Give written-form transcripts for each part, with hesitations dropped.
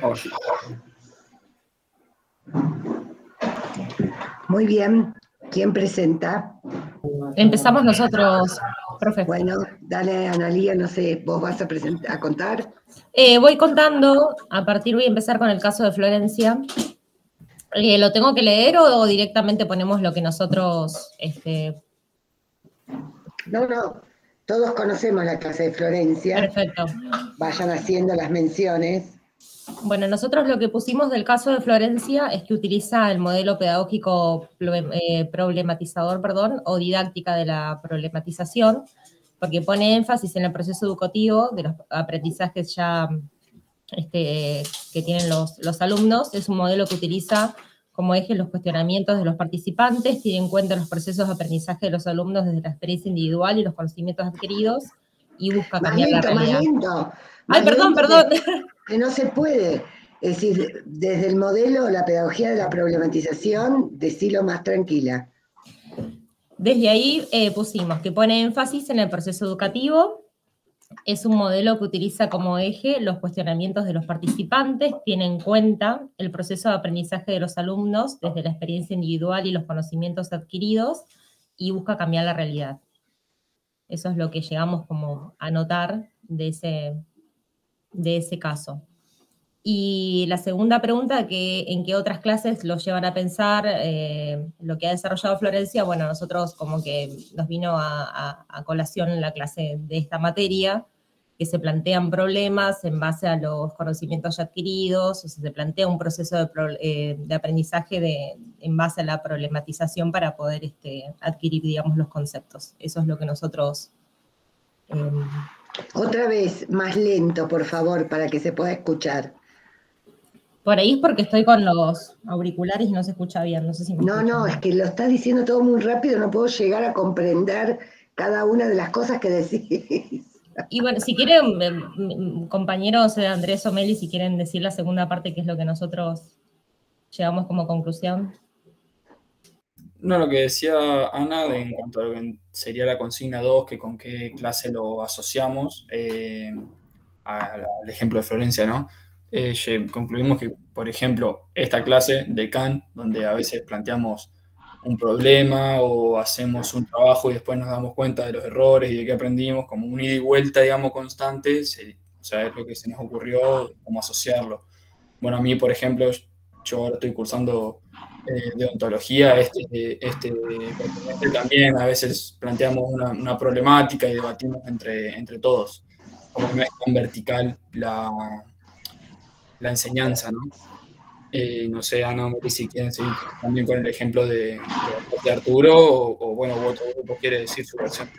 Oye. Muy bien. ¿Quién presenta? Empezamos nosotros, profe. Bueno, dale, Analía, no sé, ¿vos vas a contar? Voy contando, voy a empezar con el caso de Florencia. ¿Lo tengo que leer o directamente ponemos lo que nosotros... No, todos conocemos la clase de Florencia. Perfecto. Vayan haciendo las menciones. Bueno, nosotros lo que pusimos del caso de Florencia es que utiliza el modelo pedagógico problematizador, o didáctica de la problematización, porque pone énfasis en el proceso educativo de los aprendizajes ya que tienen los alumnos. Es un modelo que utiliza como eje los cuestionamientos de los participantes, tiene en cuenta los procesos de aprendizaje de los alumnos desde la experiencia individual y los conocimientos adquiridos, y busca cambiar la realidad. Más perdón. Que no se puede. Es decir, desde el modelo, la pedagogía de la problematización, decilo más tranquila. Desde ahí pusimos que pone énfasis en el proceso educativo. Es un modelo que utiliza como eje los cuestionamientos de los participantes, tiene en cuenta el proceso de aprendizaje de los alumnos desde la experiencia individual y los conocimientos adquiridos, y busca cambiar la realidad. Eso es lo que llegamos como a notar de ese caso. Y la segunda pregunta, ¿en qué otras clases los llevan a pensar lo que ha desarrollado Florencia? Bueno, nosotros como que nos vino a colación en la clase de esta materia, que se plantean problemas en base a los conocimientos ya adquiridos, o sea, se plantea un proceso de aprendizaje en base a la problematización para poder adquirir, digamos, los conceptos. Eso es lo que nosotros... Otra vez, más lento, por favor, para que se pueda escuchar. Por ahí es porque estoy con los auriculares y no se escucha bien, no sé si me escuchan. No, es que lo estás diciendo todo muy rápido, no puedo llegar a comprender cada una de las cosas que decís. Y bueno, si quieren, compañeros de Andrés o Meli, si quieren decir la segunda parte, que es lo que nosotros llegamos como conclusión. No, lo que decía Ana en cuanto a lo que sería la consigna 2, que con qué clase lo asociamos al ejemplo de Florencia, ¿no? Concluimos que, por ejemplo, esta clase de Kant, donde a veces planteamos un problema o hacemos un trabajo y después nos damos cuenta de los errores y de qué aprendimos, como un ida y vuelta, digamos, constante, o sea, es lo que se nos ocurrió, cómo asociarlo. Bueno, a mí, por ejemplo, yo ahora estoy cursando de ontología, también a veces planteamos una problemática y debatimos entre todos, como que no es tan vertical la enseñanza, ¿no? No sé, Ana, si quieren seguir también con el ejemplo de Arturo, o bueno, otro grupo quiere decir su versión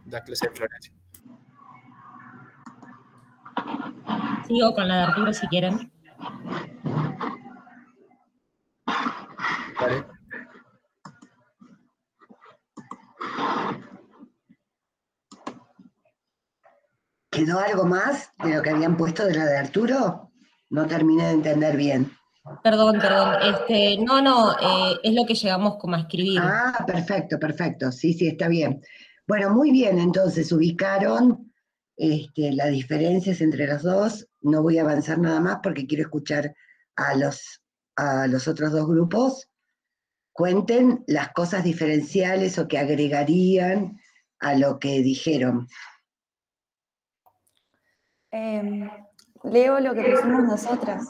de la clase de Florencia. Sigo con la de Arturo si quieren. Vale. ¿Quedó algo más de lo que habían puesto de la de Arturo? No terminé de entender bien. Perdón. Es lo que llegamos como a escribir. Ah, perfecto. Sí, está bien. Bueno, muy bien, entonces ubicaron las diferencias entre los dos. No voy a avanzar nada más porque quiero escuchar a los otros dos grupos. Cuenten las cosas diferenciales o que agregarían a lo que dijeron. Leo lo que pusimos nosotras.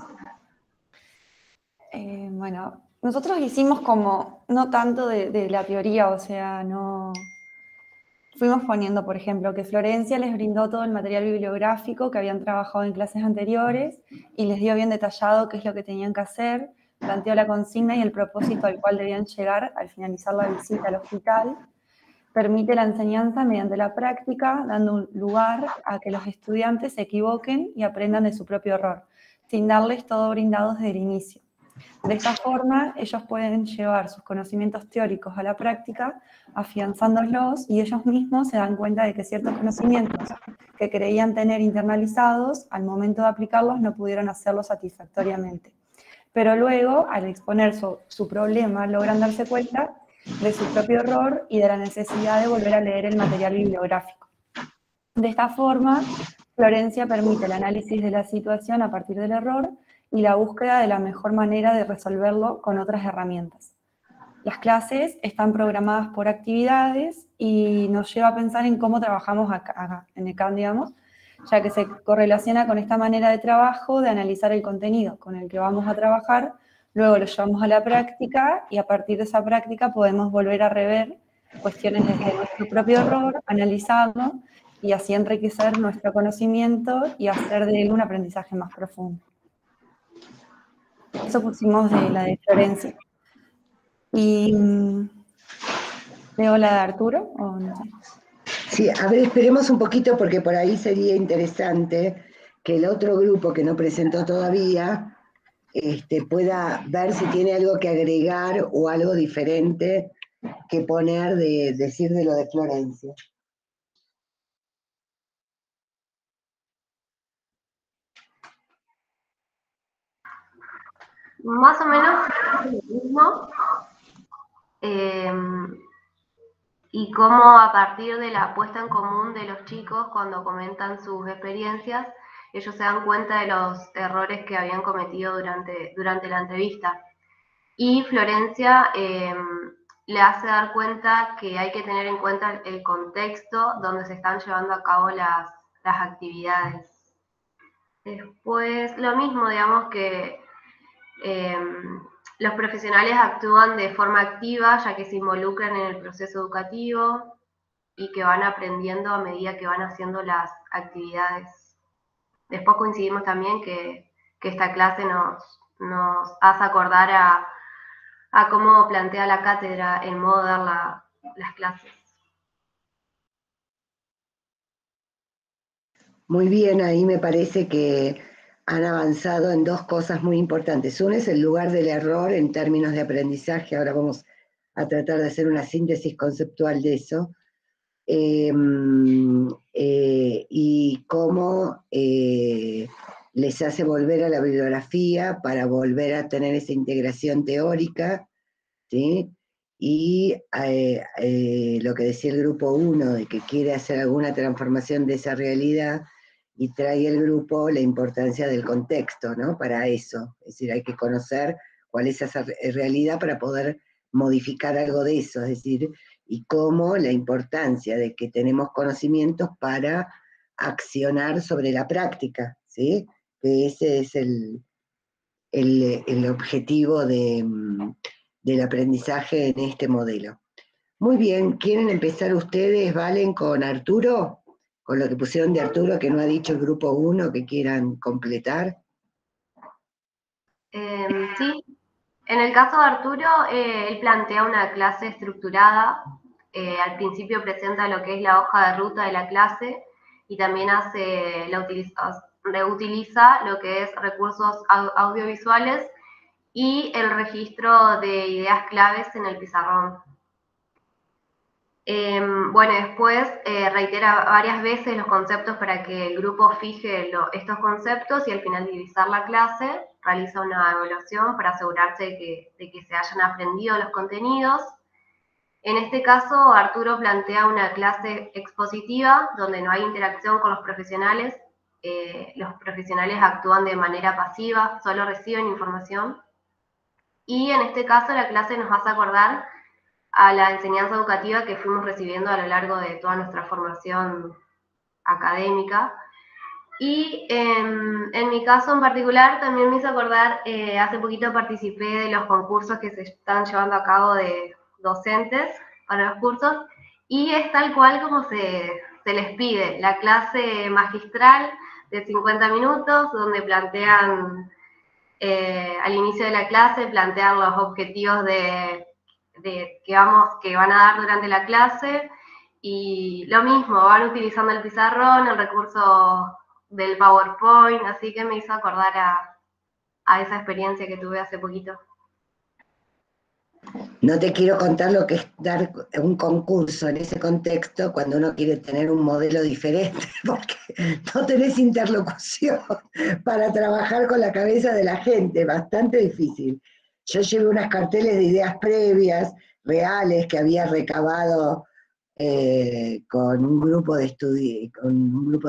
Bueno, nosotros hicimos como, no tanto de la teoría, o sea, no... Fuimos poniendo, por ejemplo, que Florencia les brindó todo el material bibliográfico que habían trabajado en clases anteriores y les dio bien detallado qué es lo que tenían que hacer, planteó la consigna y el propósito al cual debían llegar al finalizar la visita al hospital. Permite la enseñanza mediante la práctica, dando un lugar a que los estudiantes se equivoquen y aprendan de su propio error, sin darles todo brindado desde el inicio. De esta forma, ellos pueden llevar sus conocimientos teóricos a la práctica, afianzándolos, y ellos mismos se dan cuenta de que ciertos conocimientos que creían tener internalizados, al momento de aplicarlos no pudieron hacerlo satisfactoriamente. Pero luego, al exponer su problema, logran darse cuenta de su propio error y de la necesidad de volver a leer el material bibliográfico. De esta forma, Florencia permite el análisis de la situación a partir del error y la búsqueda de la mejor manera de resolverlo con otras herramientas. Las clases están programadas por actividades y nos lleva a pensar en cómo trabajamos acá en ECAN, digamos, ya que se correlaciona con esta manera de trabajo de analizar el contenido con el que vamos a trabajar, luego lo llevamos a la práctica y a partir de esa práctica podemos volver a rever cuestiones desde nuestro propio error, analizarlo y así enriquecer nuestro conocimiento y hacer de él un aprendizaje más profundo. Eso pusimos de la de Florencia. Y ¿leo la de Arturo? ¿O no sé? Sí, a ver, esperemos un poquito porque por ahí sería interesante que el otro grupo que no presentó todavía pueda ver si tiene algo que agregar o algo diferente que poner decir de lo de Florencia. Más o menos lo mismo. Y cómo a partir de la puesta en común de los chicos cuando comentan sus experiencias, ellos se dan cuenta de los errores que habían cometido durante la entrevista. Y Florencia le hace dar cuenta que hay que tener en cuenta el contexto donde se están llevando a cabo las actividades. Después, lo mismo, digamos que los profesionales actúan de forma activa, ya que se involucran en el proceso educativo y que van aprendiendo a medida que van haciendo las actividades. Después coincidimos también que esta clase nos hace acordar a cómo plantea la cátedra el modo de dar las clases. Muy bien, ahí me parece que han avanzado en dos cosas muy importantes. Una es el lugar del error en términos de aprendizaje, ahora vamos a tratar de hacer una síntesis conceptual de eso, y cómo les hace volver a la bibliografía para volver a tener esa integración teórica, ¿sí? Y lo que decía el grupo 1, de que quiere hacer alguna transformación de esa realidad, y trae el grupo la importancia del contexto, ¿no? Para eso, es decir, hay que conocer cuál es esa realidad para poder modificar algo de eso, es decir, y cómo la importancia de que tenemos conocimientos para accionar sobre la práctica, ¿sí? Que ese es el objetivo del aprendizaje en este modelo. Muy bien, ¿quieren empezar ustedes, Valen, con Arturo? Con lo que pusieron de Arturo, que no ha dicho el grupo 1, que quieran completar. Sí, en el caso de Arturo, él plantea una clase estructurada. Al principio presenta lo que es la hoja de ruta de la clase y también reutiliza lo que es recursos audiovisuales y el registro de ideas claves en el pizarrón. Bueno, después reitera varias veces los conceptos para que el grupo fije estos conceptos y al final de divisar la clase realiza una evaluación para asegurarse de que se hayan aprendido los contenidos. En este caso, Arturo plantea una clase expositiva donde no hay interacción con los profesionales. Los profesionales actúan de manera pasiva, solo reciben información. Y en este caso la clase nos hace acordar a la enseñanza educativa que fuimos recibiendo a lo largo de toda nuestra formación académica. Y en mi caso en particular también me hizo acordar, hace poquito participé de los concursos que se están llevando a cabo de docentes para los cursos, y es tal cual como se les pide, la clase magistral de 50 minutos, donde plantean, al inicio de la clase, plantean los objetivos que van a dar durante la clase, y lo mismo, van utilizando el pizarrón, el recurso del PowerPoint, así que me hizo acordar a esa experiencia que tuve hace poquito. No te quiero contar lo que es dar un concurso en ese contexto cuando uno quiere tener un modelo diferente, porque no tenés interlocución para trabajar con la cabeza de la gente, bastante difícil. Yo llevé unas carteles de ideas previas, reales, que había recabado con un grupo de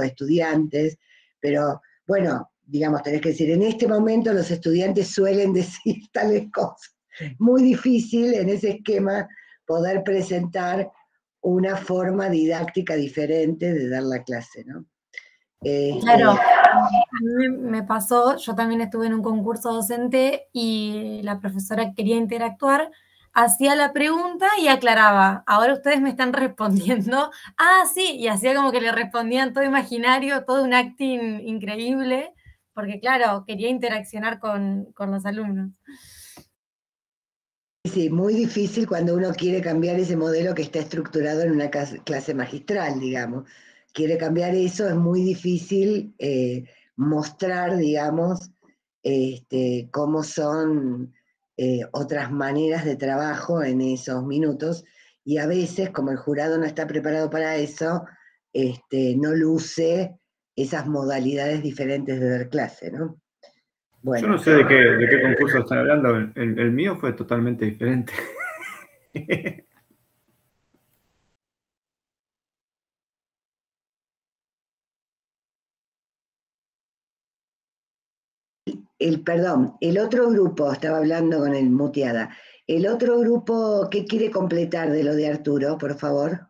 estudiantes, pero bueno, digamos, tenés que decir, en este momento los estudiantes suelen decir tales cosas. Muy difícil en ese esquema poder presentar una forma didáctica diferente de dar la clase, ¿no? Claro, a mí me pasó, yo también estuve en un concurso docente y la profesora quería interactuar, hacía la pregunta y aclaraba, ahora ustedes me están respondiendo, ah, sí, y hacía como que le respondían todo imaginario, todo un acting increíble, porque claro, quería interaccionar con los alumnos. Sí, muy difícil cuando uno quiere cambiar ese modelo que está estructurado en una clase magistral, digamos. Quiere cambiar eso, es muy difícil mostrar, digamos, cómo son otras maneras de trabajo en esos minutos, y a veces, como el jurado no está preparado para eso, no luce esas modalidades diferentes de dar clase, ¿no? Bueno. Yo no sé de qué concurso están hablando, el mío fue totalmente diferente. Perdón, el otro grupo, estaba hablando con el muteada, el otro grupo, ¿qué quiere completar de lo de Arturo, por favor?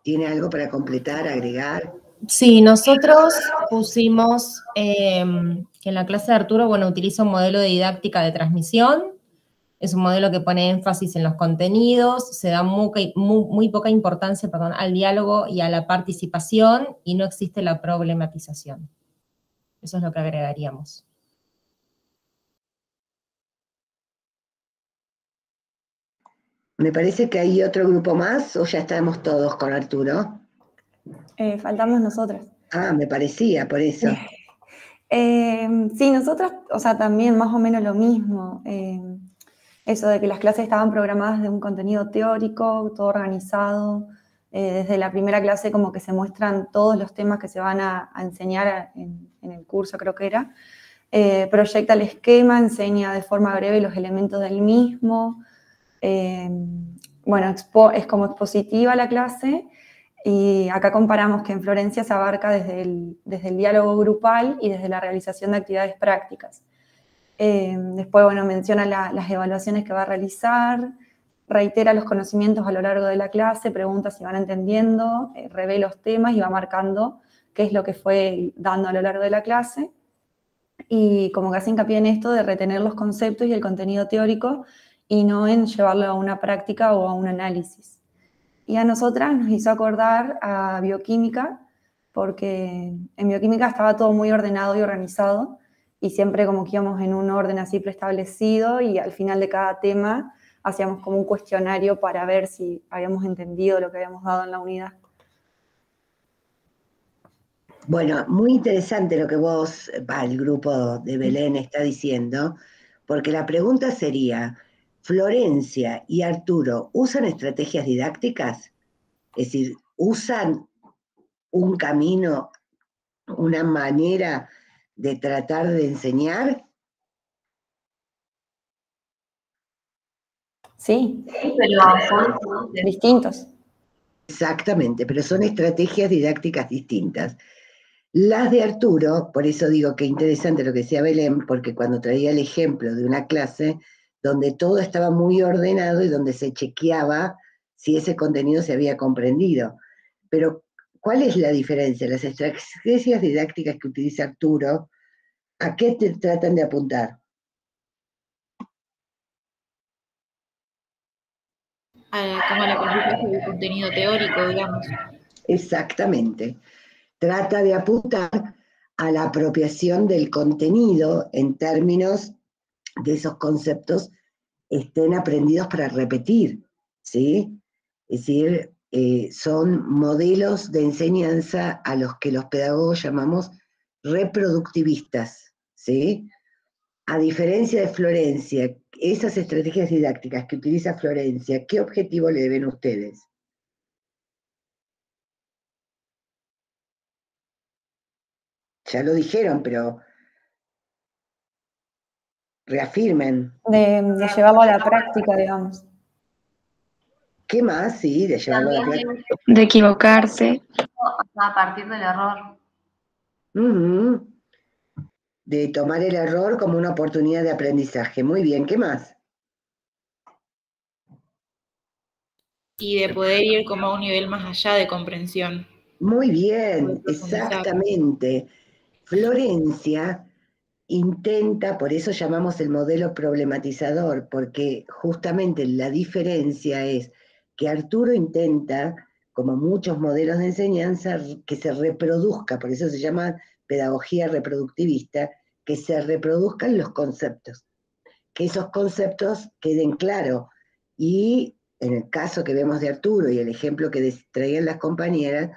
¿Tiene algo para completar, agregar? Sí, nosotros pusimos que en la clase de Arturo, bueno, utiliza un modelo de didáctica de transmisión, es un modelo que pone énfasis en los contenidos, se da muy poca importancia, perdón, al diálogo y a la participación, y no existe la problematización. Eso es lo que agregaríamos. Me parece que hay otro grupo más, o ya estamos todos con Arturo. Faltamos nosotras. Ah, me parecía, por eso. Sí, nosotras, o sea, también más o menos lo mismo. Eso de que las clases estaban programadas de un contenido teórico, todo organizado. Desde la primera clase como que se muestran todos los temas que se van a enseñar en el curso, creo que era. Proyecta el esquema, enseña de forma breve los elementos del mismo. Bueno, es como expositiva la clase, y acá comparamos que en Florencia se abarca desde el diálogo grupal y desde la realización de actividades prácticas. Después, bueno, menciona las evaluaciones que va a realizar, reitera los conocimientos a lo largo de la clase, pregunta si van entendiendo, revé los temas y va marcando qué es lo que fue dando a lo largo de la clase. Y como que hace hincapié en esto de retener los conceptos y el contenido teórico y no en llevarlo a una práctica o a un análisis. Y a nosotras nos hizo acordar a bioquímica, porque en bioquímica estaba todo muy ordenado y organizado, y siempre como que íbamos en un orden así preestablecido, y al final de cada tema hacíamos como un cuestionario para ver si habíamos entendido lo que habíamos dado en la unidad. Bueno, muy interesante lo que el grupo de Belén está diciendo, porque la pregunta sería, ¿Florencia y Arturo usan estrategias didácticas? Es decir, ¿usan un camino, una manera de tratar de enseñar? Sí, pero son distintos. Exactamente, pero son estrategias didácticas distintas. Las de Arturo, por eso digo que interesante lo que decía Belén, porque cuando traía el ejemplo de una clase donde todo estaba muy ordenado y donde se chequeaba si ese contenido se había comprendido. Pero, ¿cuál es la diferencia? Las estrategias didácticas que utiliza Arturo, ¿a qué te tratan de apuntar? Como la aprendizaje del contenido teórico, digamos. Exactamente. Trata de apuntar a la apropiación del contenido en términos de esos conceptos estén aprendidos para repetir, ¿sí? Es decir, son modelos de enseñanza a los que los pedagogos llamamos reproductivistas, ¿sí? A diferencia de Florencia, esas estrategias didácticas que utiliza Florencia, ¿qué objetivo le deben ustedes? Ya lo dijeron, pero reafirmen. De llevarlo a la práctica, digamos. ¿Qué más? Sí, de llevarlo a la práctica. De equivocarse. A partir del error. de tomar el error como una oportunidad de aprendizaje. Muy bien, ¿qué más? Y de poder ir como a un nivel más allá de comprensión. Muy bien, Poder profundizar. exactamente. Florencia intenta, por eso llamamos el modelo problematizador, porque justamente la diferencia es que Arturo intenta, como muchos modelos de enseñanza, que se reproduzca, por eso se llama pedagogía reproductivista, que se reproduzcan los conceptos, que esos conceptos queden claros. Y en el caso que vemos de Arturo y el ejemplo que traían las compañeras,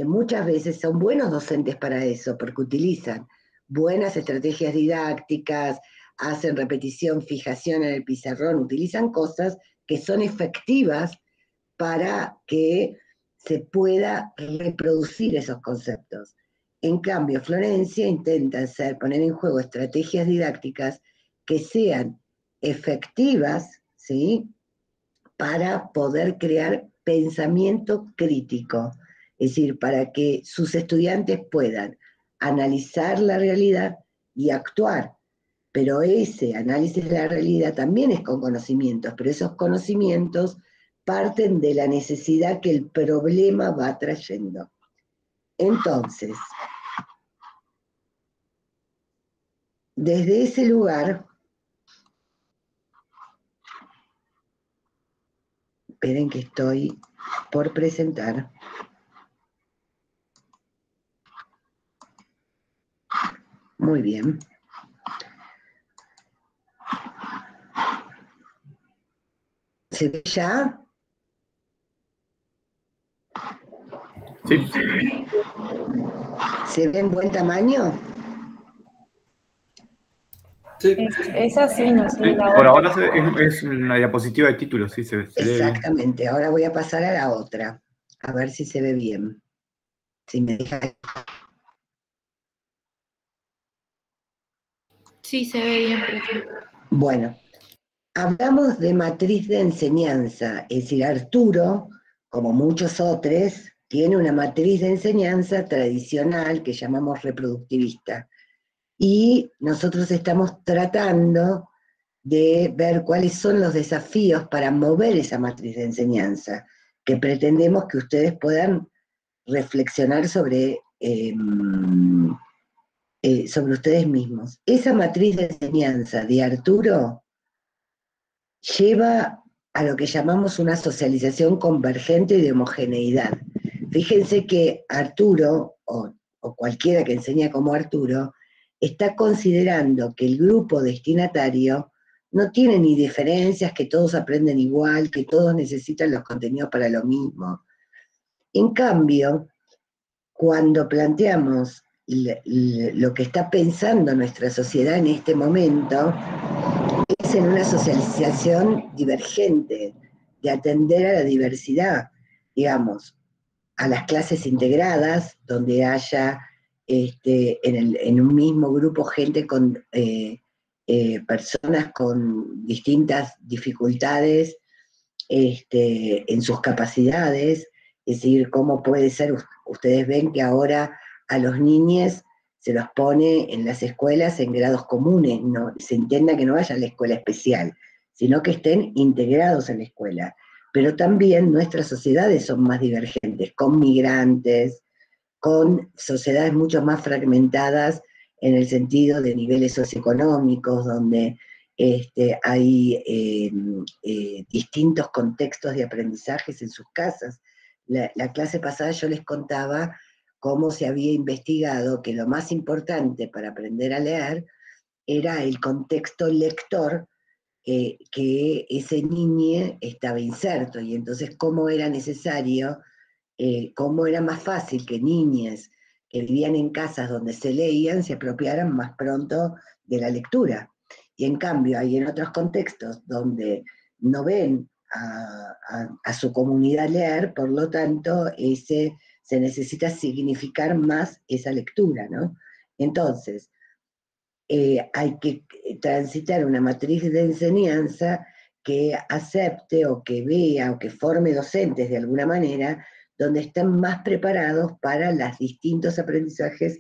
muchas veces son buenos docentes para eso, porque utilizan buenas estrategias didácticas, hacen repetición, fijación en el pizarrón, utilizan cosas que son efectivas para que se pueda reproducir esos conceptos. En cambio, Florencia intenta poner en juego estrategias didácticas que sean efectivas, ¿sí?, para poder crear pensamiento crítico, es decir, para que sus estudiantes puedan analizar la realidad y actuar. Pero ese análisis de la realidad también es con conocimientos, pero esos conocimientos parten de la necesidad que el problema va trayendo. Entonces, desde ese lugar, esperen que estoy por presentar. Muy bien. ¿Se ve ya? Sí. ¿Se ve en buen tamaño? Sí. Es así, no sé. Sí, por ahora es una diapositiva de título, sí, se lee bien. Exactamente. Ahora voy a pasar a la otra. A ver si se ve bien. Si me deja. Sí, se ve bien, profe. Bueno, hablamos de matriz de enseñanza. Es decir, Arturo, como muchos otros, tiene una matriz de enseñanza tradicional que llamamos reproductivista. Y nosotros estamos tratando de ver cuáles son los desafíos para mover esa matriz de enseñanza, que pretendemos que ustedes puedan reflexionar sobre ustedes mismos. Esa matriz de enseñanza de Arturo lleva a lo que llamamos una socialización convergente y de homogeneidad. Fíjense que Arturo, o cualquiera que enseña como Arturo, está considerando que el grupo destinatario no tiene ni diferencias, que todos aprenden igual, que todos necesitan los contenidos para lo mismo. En cambio, cuando planteamos lo que está pensando nuestra sociedad en este momento, es en una socialización divergente, de atender a la diversidad, digamos, a las clases integradas, donde haya en un mismo grupo gente con personas con distintas dificultades en sus capacidades, es decir, cómo puede ser, ustedes ven que ahora a los niños se los pone en las escuelas en grados comunes, no, se intenta que no vayan a la escuela especial, sino que estén integrados en la escuela. Pero también nuestras sociedades son más divergentes, con migrantes, con sociedades mucho más fragmentadas en el sentido de niveles socioeconómicos, donde hay distintos contextos de aprendizajes en sus casas. La clase pasada yo les contaba cómo se había investigado que lo más importante para aprender a leer era el contexto lector que ese niño estaba inserto, y entonces cómo era necesario, cómo era más fácil que niñas que vivían en casas donde se leían se apropiaran más pronto de la lectura. Y en cambio hay en otros contextos donde no ven a su comunidad leer, por lo tanto se necesita significar más esa lectura, ¿no? Entonces, hay que transitar una matriz de enseñanza que acepte o que vea o que forme docentes de alguna manera, donde estén más preparados para los distintos aprendizajes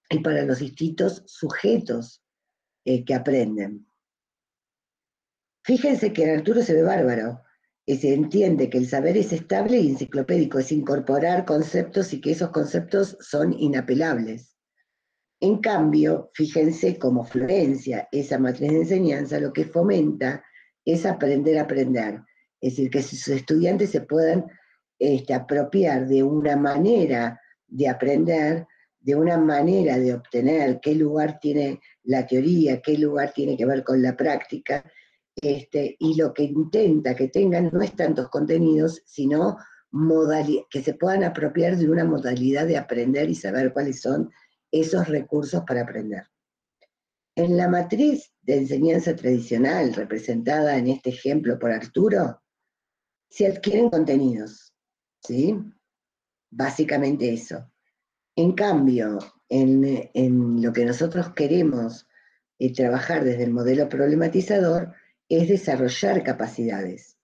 y para los distintos sujetos que aprenden. Fíjense que en Arturo se ve bárbaro, y se entiende que el saber es estable y enciclopédico, es incorporar conceptos y que esos conceptos son inapelables. En cambio, fíjense cómo Florencia, esa matriz de enseñanza, lo que fomenta es aprender a aprender. Es decir, que sus estudiantes se puedan apropiar de una manera de aprender, de una manera de obtener, qué lugar tiene la teoría, qué lugar tiene que ver con la práctica, y lo que intenta que tengan no es tantos contenidos, sino que se puedan apropiar de una modalidad de aprender y saber cuáles son esos recursos para aprender. En la matriz de enseñanza tradicional, representada en este ejemplo por Arturo, se adquieren contenidos, ¿sí? Básicamente eso. En cambio, en lo que nosotros queremos trabajar desde el modelo problematizador es desarrollar capacidades.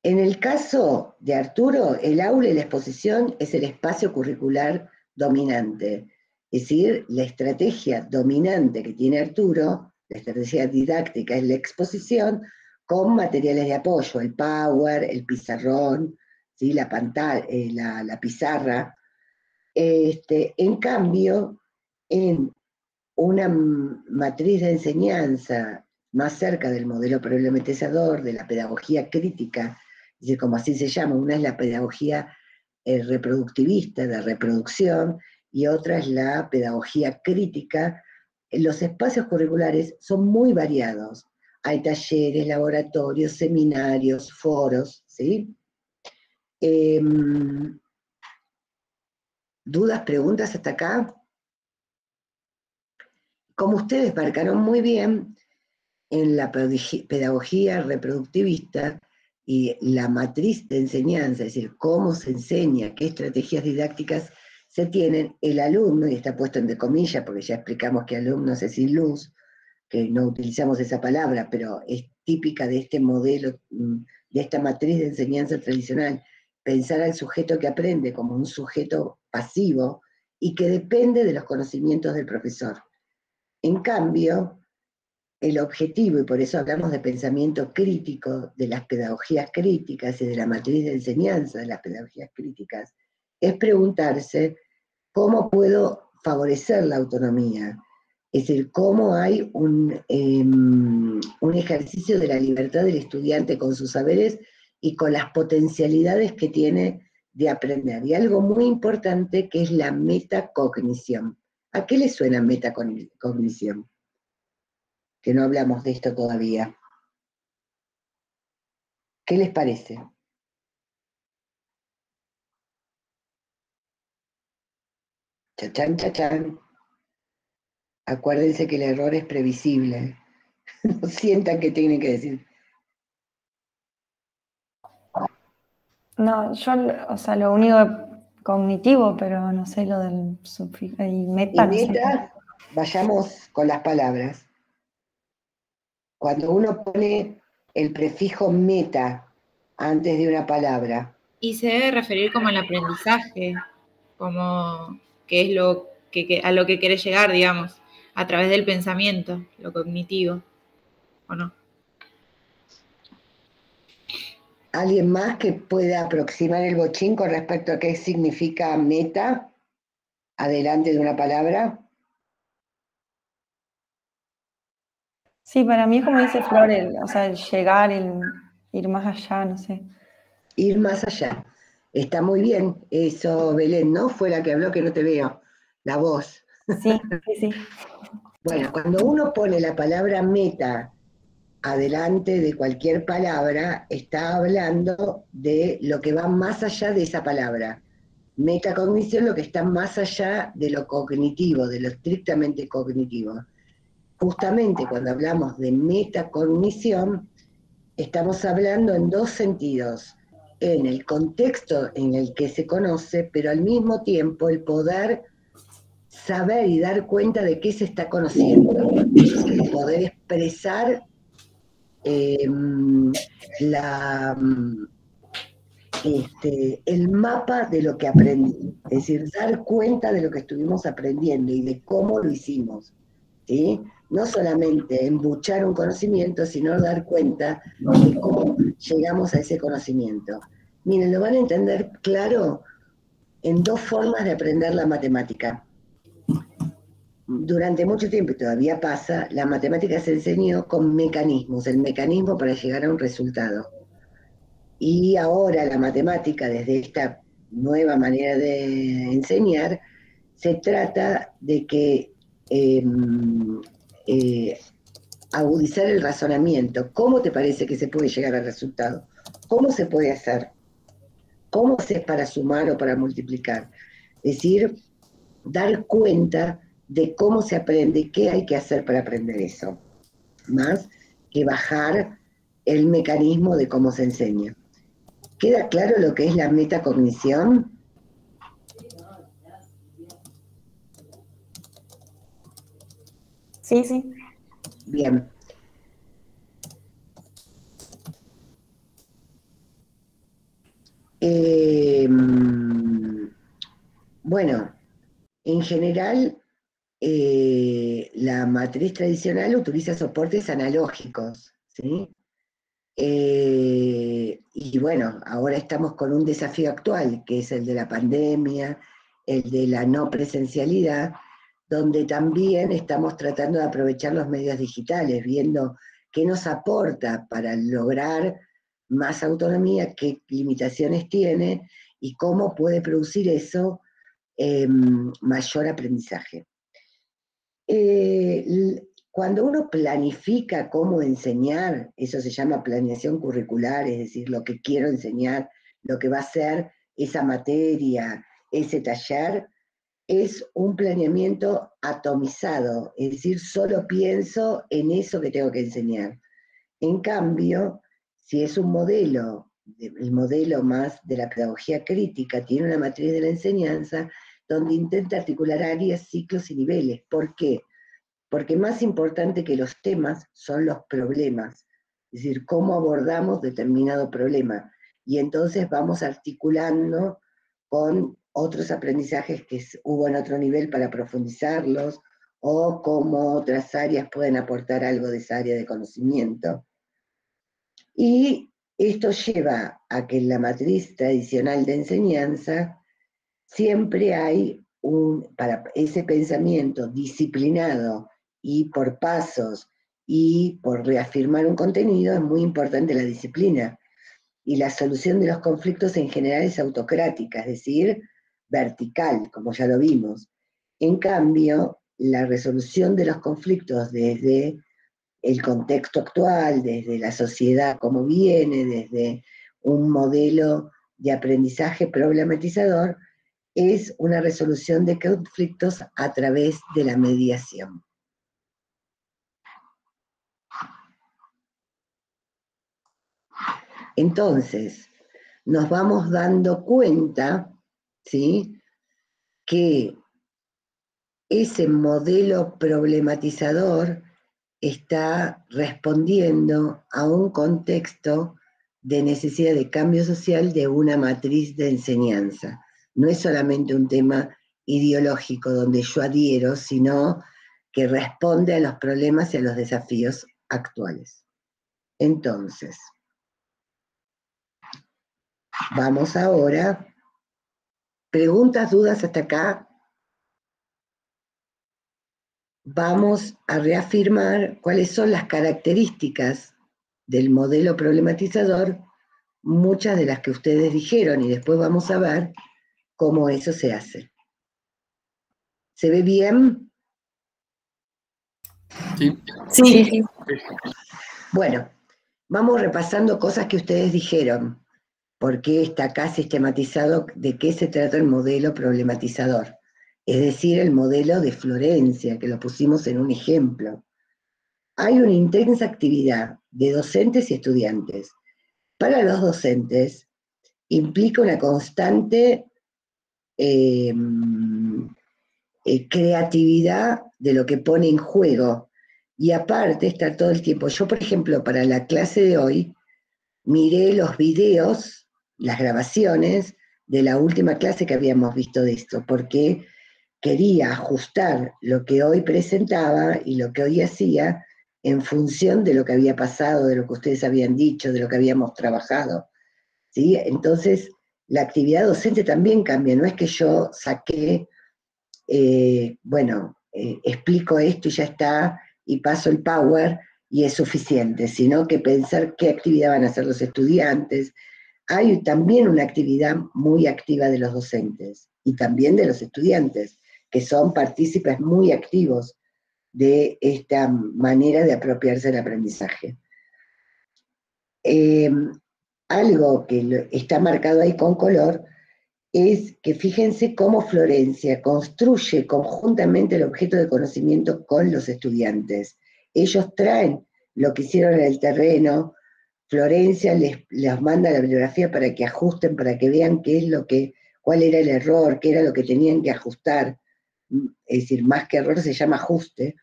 En el caso de Arturo, el aula y la exposición es el espacio curricular dominante. Es decir, la estrategia dominante que tiene Arturo, la estrategia didáctica es la exposición con materiales de apoyo, el Power, el pizarrón, ¿sí? La pantalla, la pizarra. En cambio, en una matriz de enseñanza más cerca del modelo problematizador, de la pedagogía crítica, es decir, como así se llama, una es la pedagogía reproductivista, de reproducción, y otra es la pedagogía crítica. Los espacios curriculares son muy variados. Hay talleres, laboratorios, seminarios, foros, ¿sí? ¿Dudas, preguntas hasta acá? Como ustedes marcaron muy bien, en la pedagogía reproductivista y la matriz de enseñanza, es decir, cómo se enseña, qué estrategias didácticas se tienen, el alumno, y está puesto entre comillas, porque ya explicamos que alumnos es sin luz, que no utilizamos esa palabra, pero es típica de este modelo, de esta matriz de enseñanza tradicional, pensar al sujeto que aprende como un sujeto pasivo y que depende de los conocimientos del profesor. En cambio, el objetivo, y por eso hablamos de pensamiento crítico, de las pedagogías críticas y de la matriz de enseñanza de las pedagogías críticas, es preguntarse cómo puedo favorecer la autonomía. Es decir, cómo hay un ejercicio de la libertad del estudiante con sus saberes y con las potencialidades que tiene de aprender. Y algo muy importante que es la metacognición. ¿A qué le suena metacognición? Que no hablamos de esto todavía. ¿Qué les parece? Chachán, chachán. Acuérdense que el error es previsible. No sientan que tienen que decir. No, yo, o sea, lo único cognitivo, pero no sé lo del sufijo y meta. Y meta, vayamos con las palabras. Cuando uno pone el prefijo meta antes de una palabra. Y se debe referir como al aprendizaje, como que es lo a lo que querés llegar, digamos, a través del pensamiento, lo cognitivo, ¿o no? ¿Alguien más que pueda aproximar el bochín con respecto a qué significa meta adelante de una palabra? Sí, para mí es como dice Flor, o sea, el llegar, el ir más allá, no sé. Ir más allá. Está muy bien eso, Belén, ¿no? Fue la que habló, que no te veo, la voz. Sí, sí, sí. Bueno, cuando uno pone la palabra meta adelante de cualquier palabra, está hablando de lo que va más allá de esa palabra. Metacognición, lo que está más allá de lo cognitivo, de lo estrictamente cognitivo. Justamente cuando hablamos de metacognición, estamos hablando en dos sentidos, en el contexto en el que se conoce, pero al mismo tiempo el poder saber y dar cuenta de qué se está conociendo, el poder expresar el mapa de lo que aprendí, es decir, dar cuenta de lo que estuvimos aprendiendo y de cómo lo hicimos, ¿sí? No solamente embuchar un conocimiento, sino dar cuenta de cómo llegamos a ese conocimiento. Miren, lo van a entender claro en dos formas de aprender la matemática. Durante mucho tiempo, y todavía pasa, la matemática se enseñó con mecanismos, el mecanismo para llegar a un resultado. Y ahora la matemática, desde esta nueva manera de enseñar, se trata de que agudizar el razonamiento. ¿Cómo te parece que se puede llegar al resultado? ¿Cómo se puede hacer? ¿Cómo se es para sumar o para multiplicar? Es decir, dar cuenta de cómo se aprende, qué hay que hacer para aprender eso, más que bajar el mecanismo de cómo se enseña. ¿Queda claro lo que es la metacognición? Sí, sí. Bien. Bueno, en general, la matriz tradicional utiliza soportes analógicos, ¿sí? Y bueno, ahora estamos con un desafío actual, que es el de la pandemia, el de la no presencialidad, donde también estamos tratando de aprovechar los medios digitales, viendo qué nos aporta para lograr más autonomía, qué limitaciones tiene y cómo puede producir eso mayor aprendizaje. Cuando uno planifica cómo enseñar, eso se llama planeación curricular, es decir, lo que quiero enseñar, lo que va a ser esa materia, ese taller, es un planeamiento atomizado, es decir, solo pienso en eso que tengo que enseñar. En cambio, si es un modelo, el modelo más de la pedagogía crítica, tiene una matriz de la enseñanza donde intenta articular áreas, ciclos y niveles. ¿Por qué? Porque más importante que los temas son los problemas, es decir, cómo abordamos determinado problema. Y entonces vamos articulando con otros aprendizajes que hubo en otro nivel para profundizarlos, o cómo otras áreas pueden aportar algo de esa área de conocimiento. Y esto lleva a que en la matriz tradicional de enseñanza siempre hay para ese pensamiento disciplinado y por pasos y por reafirmar un contenido, es muy importante la disciplina. Y la solución de los conflictos en general es autocrática, es decir, vertical, como ya lo vimos. En cambio, la resolución de los conflictos desde el contexto actual, desde la sociedad como viene, desde un modelo de aprendizaje problematizador, es una resolución de conflictos a través de la mediación. Entonces, nos vamos dando cuenta, ¿sí?, que ese modelo problematizador está respondiendo a un contexto de necesidad de cambio social de una matriz de enseñanza. No es solamente un tema ideológico donde yo adhiero, sino que responde a los problemas y a los desafíos actuales. Entonces, vamos ahora. ¿Preguntas, dudas hasta acá? Vamos a reafirmar cuáles son las características del modelo problematizador, muchas de las que ustedes dijeron, y después vamos a ver cómo eso se hace. ¿Se ve bien? Sí. Sí. Bueno, vamos repasando cosas que ustedes dijeron, porque está acá sistematizado de qué se trata el modelo problematizador, es decir, el modelo de Florencia, que lo pusimos en un ejemplo. Hay una intensa actividad de docentes y estudiantes. Para los docentes implica una constante creatividad de lo que pone en juego, y aparte estar todo el tiempo. Yo, por ejemplo, para la clase de hoy, miré los videos las grabaciones de la última clase que habíamos visto de esto, porque quería ajustar lo que hoy presentaba y lo que hoy hacía en función de lo que había pasado, de lo que ustedes habían dicho, de lo que habíamos trabajado, ¿sí? Entonces, la actividad docente también cambia, no es que yo saqué, explico esto y ya está, y paso el power y es suficiente, sino que pensar qué actividad van a hacer los estudiantes. Hay también una actividad muy activa de los docentes y también de los estudiantes, que son partícipes muy activos de esta manera de apropiarse del aprendizaje. Algo que está marcado ahí con color es que fíjense cómo Florencia construye conjuntamente el objeto de conocimiento con los estudiantes. Ellos traen lo que hicieron en el terreno, Florencia les manda la bibliografía para que ajusten, para que vean cuál era el error, qué era lo que tenían que ajustar. Es decir, más que error se llama ajuste.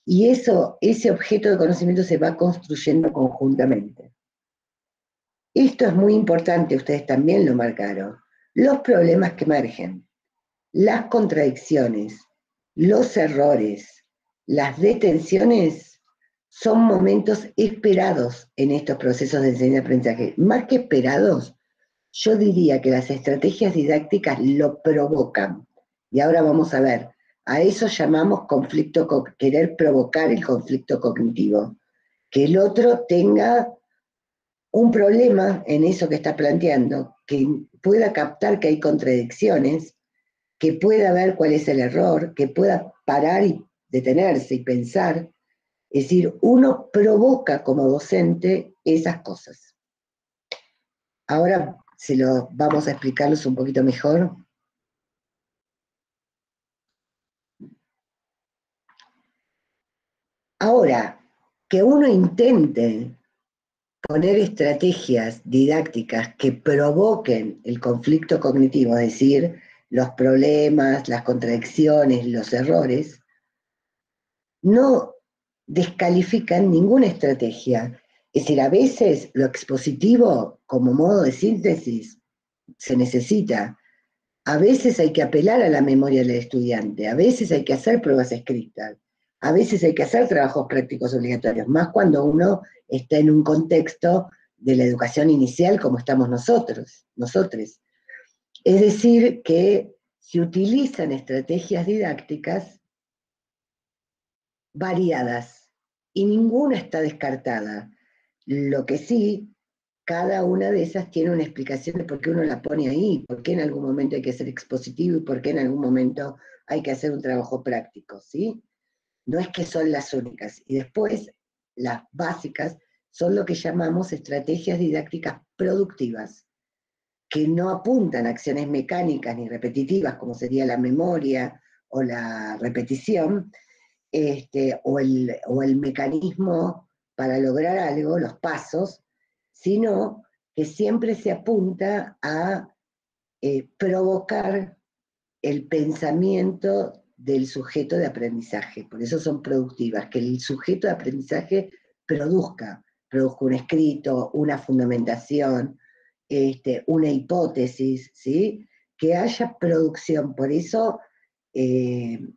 Y ese objeto de conocimiento se va construyendo conjuntamente. Esto es muy importante, ustedes también lo marcaron. Los problemas que emergen, las contradicciones, los errores, las detenciones son momentos esperados en estos procesos de enseñanza-aprendizaje. Más que esperados, yo diría que las estrategias didácticas lo provocan. Y ahora vamos a ver, a eso llamamos querer provocar el conflicto cognitivo. Que el otro tenga un problema en eso que está planteando, que pueda captar que hay contradicciones, que pueda ver cuál es el error, que pueda parar y detenerse y pensar. Es decir, uno provoca como docente esas cosas. Ahora vamos a explicarlos un poquito mejor. Ahora, que uno intente poner estrategias didácticas que provoquen el conflicto cognitivo, es decir, los problemas, las contradicciones, los errores, no descalifican ninguna estrategia. Es decir, a veces lo expositivo como modo de síntesis se necesita. A veces hay que apelar a la memoria del estudiante, a veces hay que hacer pruebas escritas, a veces hay que hacer trabajos prácticos obligatorios, más cuando uno está en un contexto de la educación inicial como estamos nosotros. Es decir, que se utilizan estrategias didácticas variadas y ninguna está descartada. Lo que sí, cada una de esas tiene una explicación de por qué uno la pone ahí, por qué en algún momento hay que ser expositivo y por qué en algún momento hay que hacer un trabajo práctico, ¿sí? No es que son las únicas. Y después, las básicas son lo que llamamos estrategias didácticas productivas, que no apuntan a acciones mecánicas ni repetitivas, como sería la memoria o la repetición, o el mecanismo para lograr algo, los pasos, sino que siempre se apunta a provocar el pensamiento del sujeto de aprendizaje. Por eso son productivas, que el sujeto de aprendizaje produzca un escrito, una fundamentación, una hipótesis, ¿sí? Que haya producción. Por eso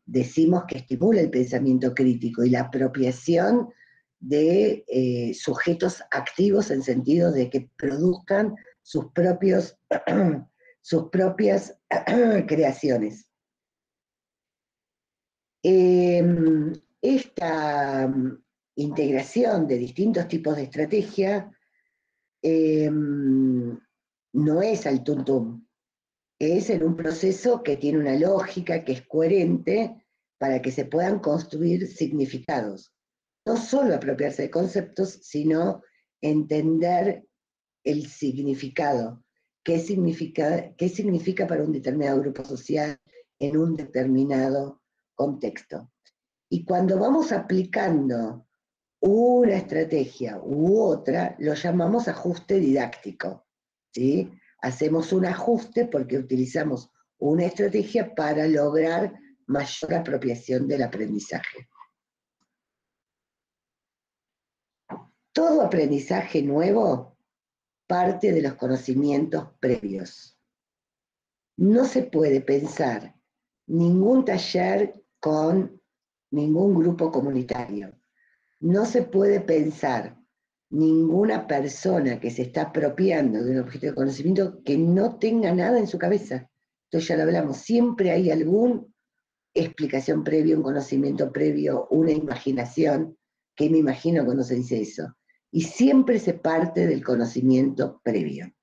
decimos que estimula el pensamiento crítico y la apropiación de sujetos activos en sentido de que produzcan sus propias creaciones. Esta integración de distintos tipos de estrategia no es al tuntum, es en un proceso que tiene una lógica, que es coherente, para que se puedan construir significados. No solo apropiarse de conceptos, sino entender el significado. ¿Qué significa para un determinado grupo social en un determinado contexto? Y cuando vamos aplicando una estrategia u otra, lo llamamos ajuste didáctico, ¿sí? Hacemos un ajuste porque utilizamos una estrategia para lograr mayor apropiación del aprendizaje. Todo aprendizaje nuevo parte de los conocimientos previos. No se puede pensar ningún taller con ningún grupo comunitario. No se puede pensar ninguna persona que se está apropiando de un objeto de conocimiento que no tenga nada en su cabeza. Entonces ya lo hablamos, siempre hay alguna explicación previa, un conocimiento previo, una imaginación, que me imagino cuando se dice eso. Y siempre se parte del conocimiento previo.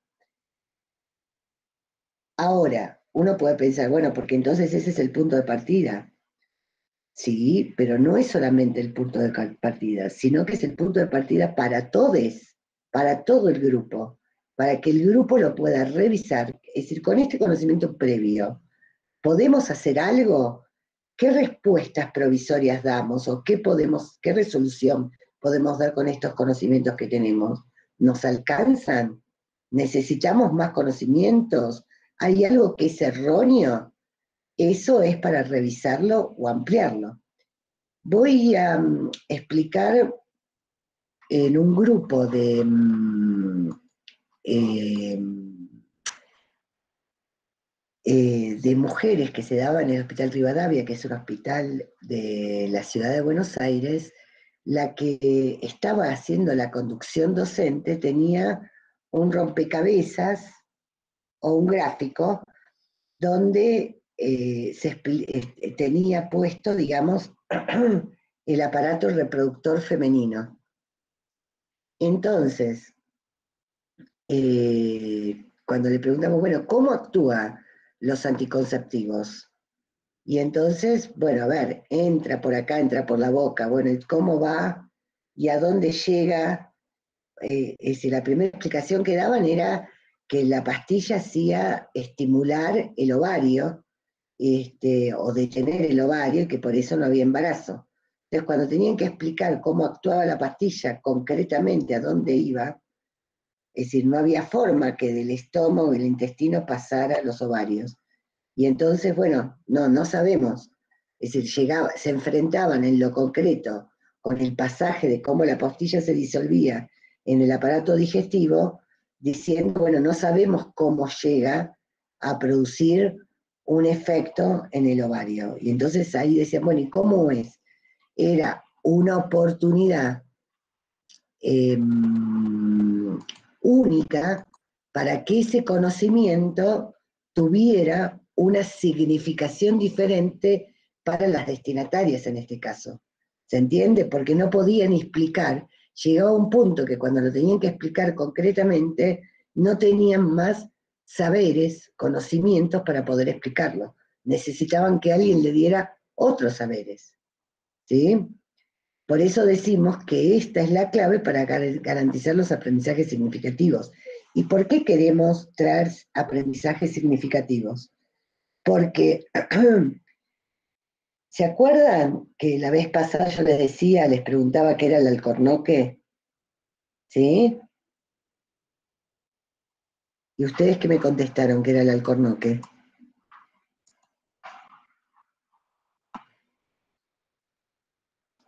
Ahora, uno puede pensar, bueno, porque entonces ese es el punto de partida. Sí, pero no es solamente el punto de partida, sino que es el punto de partida para todos, para todo el grupo, para que el grupo lo pueda revisar. Es decir, con este conocimiento previo, ¿podemos hacer algo? ¿Qué respuestas provisorias damos o qué resolución podemos dar con estos conocimientos que tenemos? ¿Nos alcanzan? ¿Necesitamos más conocimientos? ¿Hay algo que es erróneo? Eso es para revisarlo o ampliarlo. Voy a explicar en un grupo de mujeres que se daban en el Hospital Rivadavia, que es un hospital de la ciudad de Buenos Aires. La que estaba haciendo la conducción docente tenía un rompecabezas o un gráfico donde tenía puesto, digamos, el aparato reproductor femenino. Entonces, cuando le preguntamos, bueno, ¿cómo actúan los anticonceptivos? Y entonces, bueno, a ver, entra por acá, entra por la boca, bueno, ¿cómo va? ¿Y a dónde llega? La primera explicación que daban era que la pastilla hacía estimular el ovario, o detener el ovario, y que por eso no había embarazo. Entonces, cuando tenían que explicar cómo actuaba la pastilla concretamente, a dónde iba, es decir, no había forma que del estómago y el intestino pasara a los ovarios. Y entonces, bueno, no sabemos. Es decir, se enfrentaban en lo concreto con el pasaje de cómo la pastilla se disolvía en el aparato digestivo, diciendo, bueno, no sabemos cómo llega a producir un efecto en el ovario. Y entonces ahí decían, bueno, ¿y cómo es? Era una oportunidad única para que ese conocimiento tuviera una significación diferente para las destinatarias en este caso. ¿Se entiende? Porque no podían explicar. Llegaba un punto que cuando lo tenían que explicar concretamente, no tenían más saberes, conocimientos para poder explicarlo. Necesitaban que alguien le diera otros saberes. ¿Sí? Por eso decimos que esta es la clave para garantizar los aprendizajes significativos. ¿Y por qué queremos traer aprendizajes significativos? Porque, ¿se acuerdan que la vez pasada yo les preguntaba qué era el alcornoque? ¿Sí? ¿Y ustedes qué me contestaron que era el alcornoque?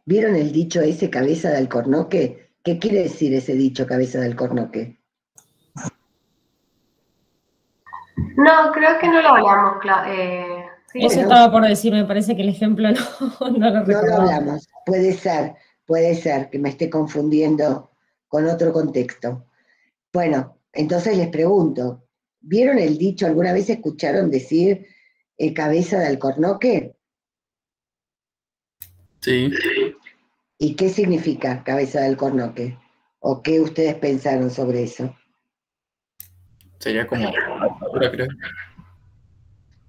¿Vieron el dicho ese, cabeza de alcornoque? ¿Qué quiere decir ese dicho, cabeza de alcornoque? No, creo que no lo hablamos. Sí. Eso estaba por decir, me parece que el ejemplo no lo recordaba. No lo hablamos, puede ser que me esté confundiendo con otro contexto. Bueno, entonces les pregunto, ¿vieron el dicho, alguna vez escucharon decir cabeza de alcornoque? Sí. ¿Y qué significa cabeza de alcornoque? ¿O qué ustedes pensaron sobre eso? Sería como armadura, creo.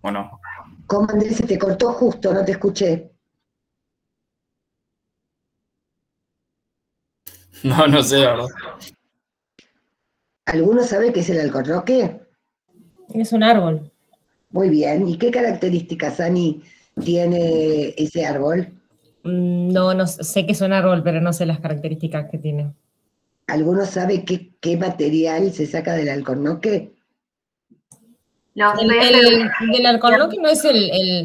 ¿O no? ¿Cómo, Andrés? Se te cortó justo, no te escuché. No sé, la verdad. ¿Alguno sabe qué es el alcornoque? Es un árbol. Muy bien. ¿Y qué características, Ani, tiene ese árbol? No sé que es un árbol, pero no sé las características que tiene. ¿Alguno sabe qué material se saca del alcornoque? ¿Del alcornoque no es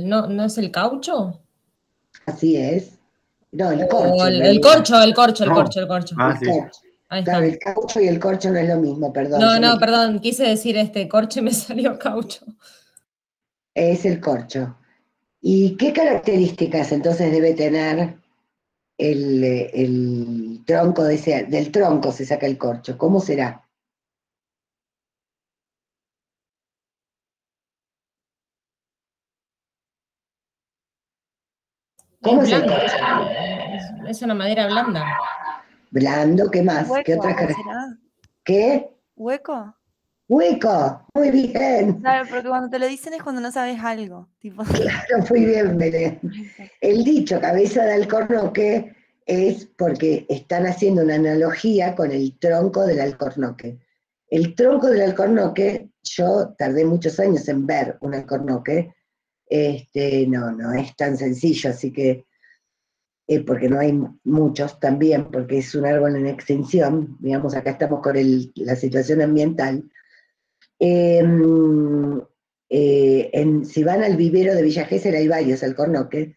no es el caucho? Así es. No, el corcho. El corcho. Ah, sí. Ahí Claro, está. el caucho y el corcho no es lo mismo, perdón. No, yo no, me- perdón, quise decir corcho y me salió caucho. Es el corcho. ¿Y qué características entonces debe tener el tronco del tronco se saca el corcho? ¿Cómo será? Es ¿Cómo es el blando, corcho? es una madera blanda. Blando, ¿qué más? ¿Qué Hueco, otras ¿no características? será? ¿Qué? ¿Hueco? Hueco, muy bien. Claro, porque cuando te lo dicen es cuando no sabes algo. Tipo. Claro, muy bien, Belén. El dicho cabeza de alcornoque es porque están haciendo una analogía con el tronco del alcornoque. El tronco del alcornoque, yo tardé muchos años en ver un alcornoque, no es tan sencillo, así que, porque no hay muchos también, porque es un árbol en extinción, digamos, acá estamos con la situación ambiental. Si van al vivero de Villa Gesell hay varios alcornoques,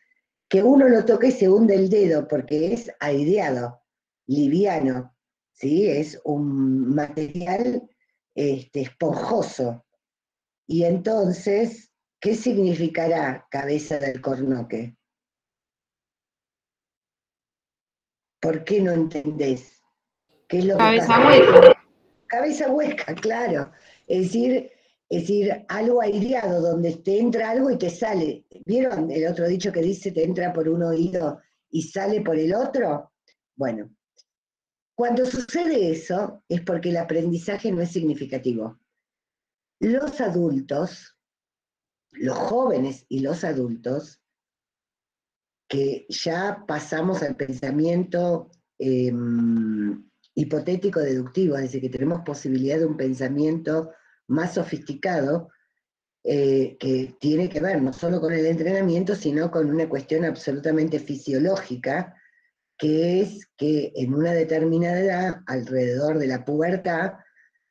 que uno lo toca y se hunde el dedo porque es aireado, liviano, ¿sí? Es un material esponjoso. Y entonces, ¿qué significará cabeza del alcornoque? ¿Por qué no entendés? ¿Qué es lo que Cabeza pasa? hueca. Cabeza hueca, claro. Es decir, algo aireado, donde te entra algo y te sale. ¿Vieron el otro dicho que dice te entra por un oído y sale por el otro? Bueno, cuando sucede eso es porque el aprendizaje no es significativo. Los adultos, los jóvenes y los adultos, que ya pasamos al pensamiento hipotético deductivo, es decir, que tenemos posibilidad de un pensamiento más sofisticado, que tiene que ver no solo con el entrenamiento, sino con una cuestión absolutamente fisiológica, que es que en una determinada edad, alrededor de la pubertad,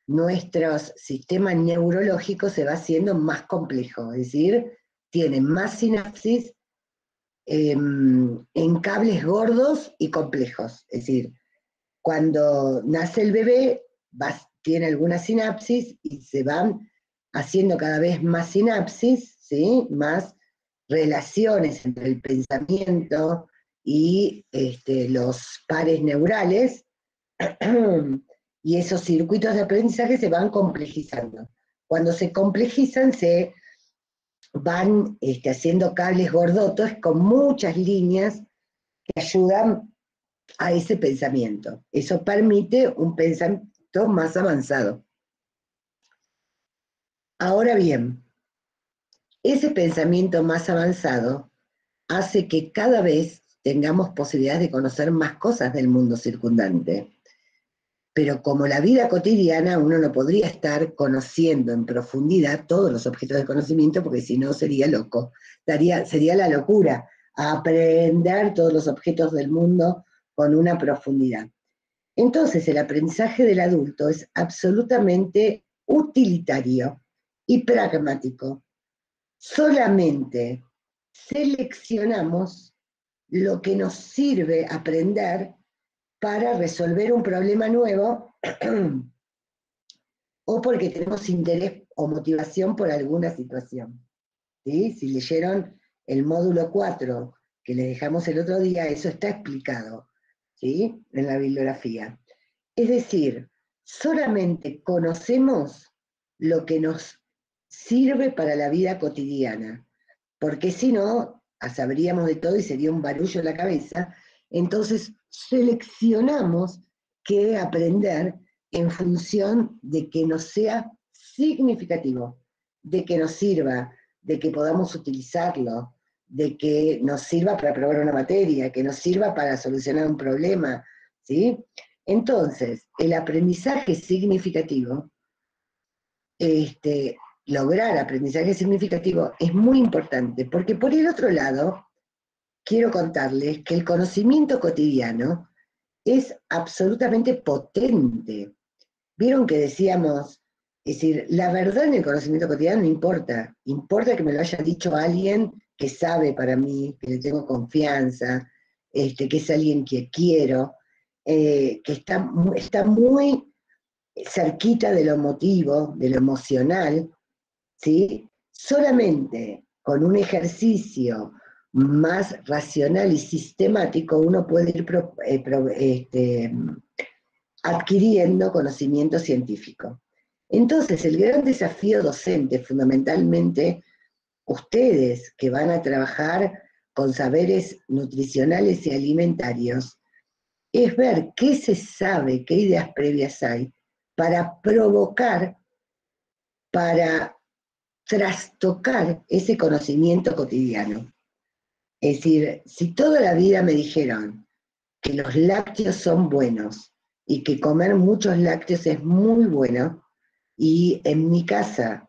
nuestro sistema neurológico se va haciendo más complejo, es decir, tiene más sinapsis en cables gordos y complejos. Es decir, cuando nace el bebé, tiene algunas sinapsis y se van haciendo cada vez más sinapsis, ¿sí? Más relaciones entre el pensamiento y los pares neurales, y esos circuitos de aprendizaje se van complejizando. Cuando se complejizan, se van haciendo cables gordotos con muchas líneas que ayudan a ese pensamiento. Eso permite un pensamiento más avanzado. Ahora bien, ese pensamiento más avanzado hace que cada vez tengamos posibilidades de conocer más cosas del mundo circundante. Pero como la vida cotidiana, uno no podría estar conociendo en profundidad todos los objetos de conocimiento, porque si no sería loco. Sería la locura aprender todos los objetos del mundo con una profundidad. Entonces, el aprendizaje del adulto es absolutamente utilitario y pragmático. Solamente seleccionamos lo que nos sirve aprender para resolver un problema nuevo o porque tenemos interés o motivación por alguna situación. ¿Sí? Si leyeron el módulo 4 que les dejamos el otro día, eso está explicado, ¿sí? En la bibliografía. Es decir, solamente conocemos lo que nos sirve para la vida cotidiana, porque si no, sabríamos de todo y sería un barullo en la cabeza. Entonces seleccionamos qué aprender en función de que nos sea significativo, de que nos sirva, de que podamos utilizarlo, de que nos sirva para probar una materia, que nos sirva para solucionar un problema, ¿sí? Entonces, el aprendizaje significativo, lograr aprendizaje significativo es muy importante, porque por el otro lado, quiero contarles que el conocimiento cotidiano es absolutamente potente. Vieron que decíamos, es decir, la verdad en el conocimiento cotidiano no importa, importa que me lo haya dicho alguien que sabe para mí, que le tengo confianza, que es alguien que quiero. que está muy cerquita de lo emotivo, de lo emocional, ¿sí? Solamente con un ejercicio más racional y sistemático uno puede ir adquiriendo conocimiento científico. Entonces, el gran desafío docente, fundamentalmente, ustedes que van a trabajar con saberes nutricionales y alimentarios, es ver qué se sabe, qué ideas previas hay, para provocar, para trastocar ese conocimiento cotidiano. Es decir, si toda la vida me dijeron que los lácteos son buenos y que comer muchos lácteos es muy bueno, y en mi casa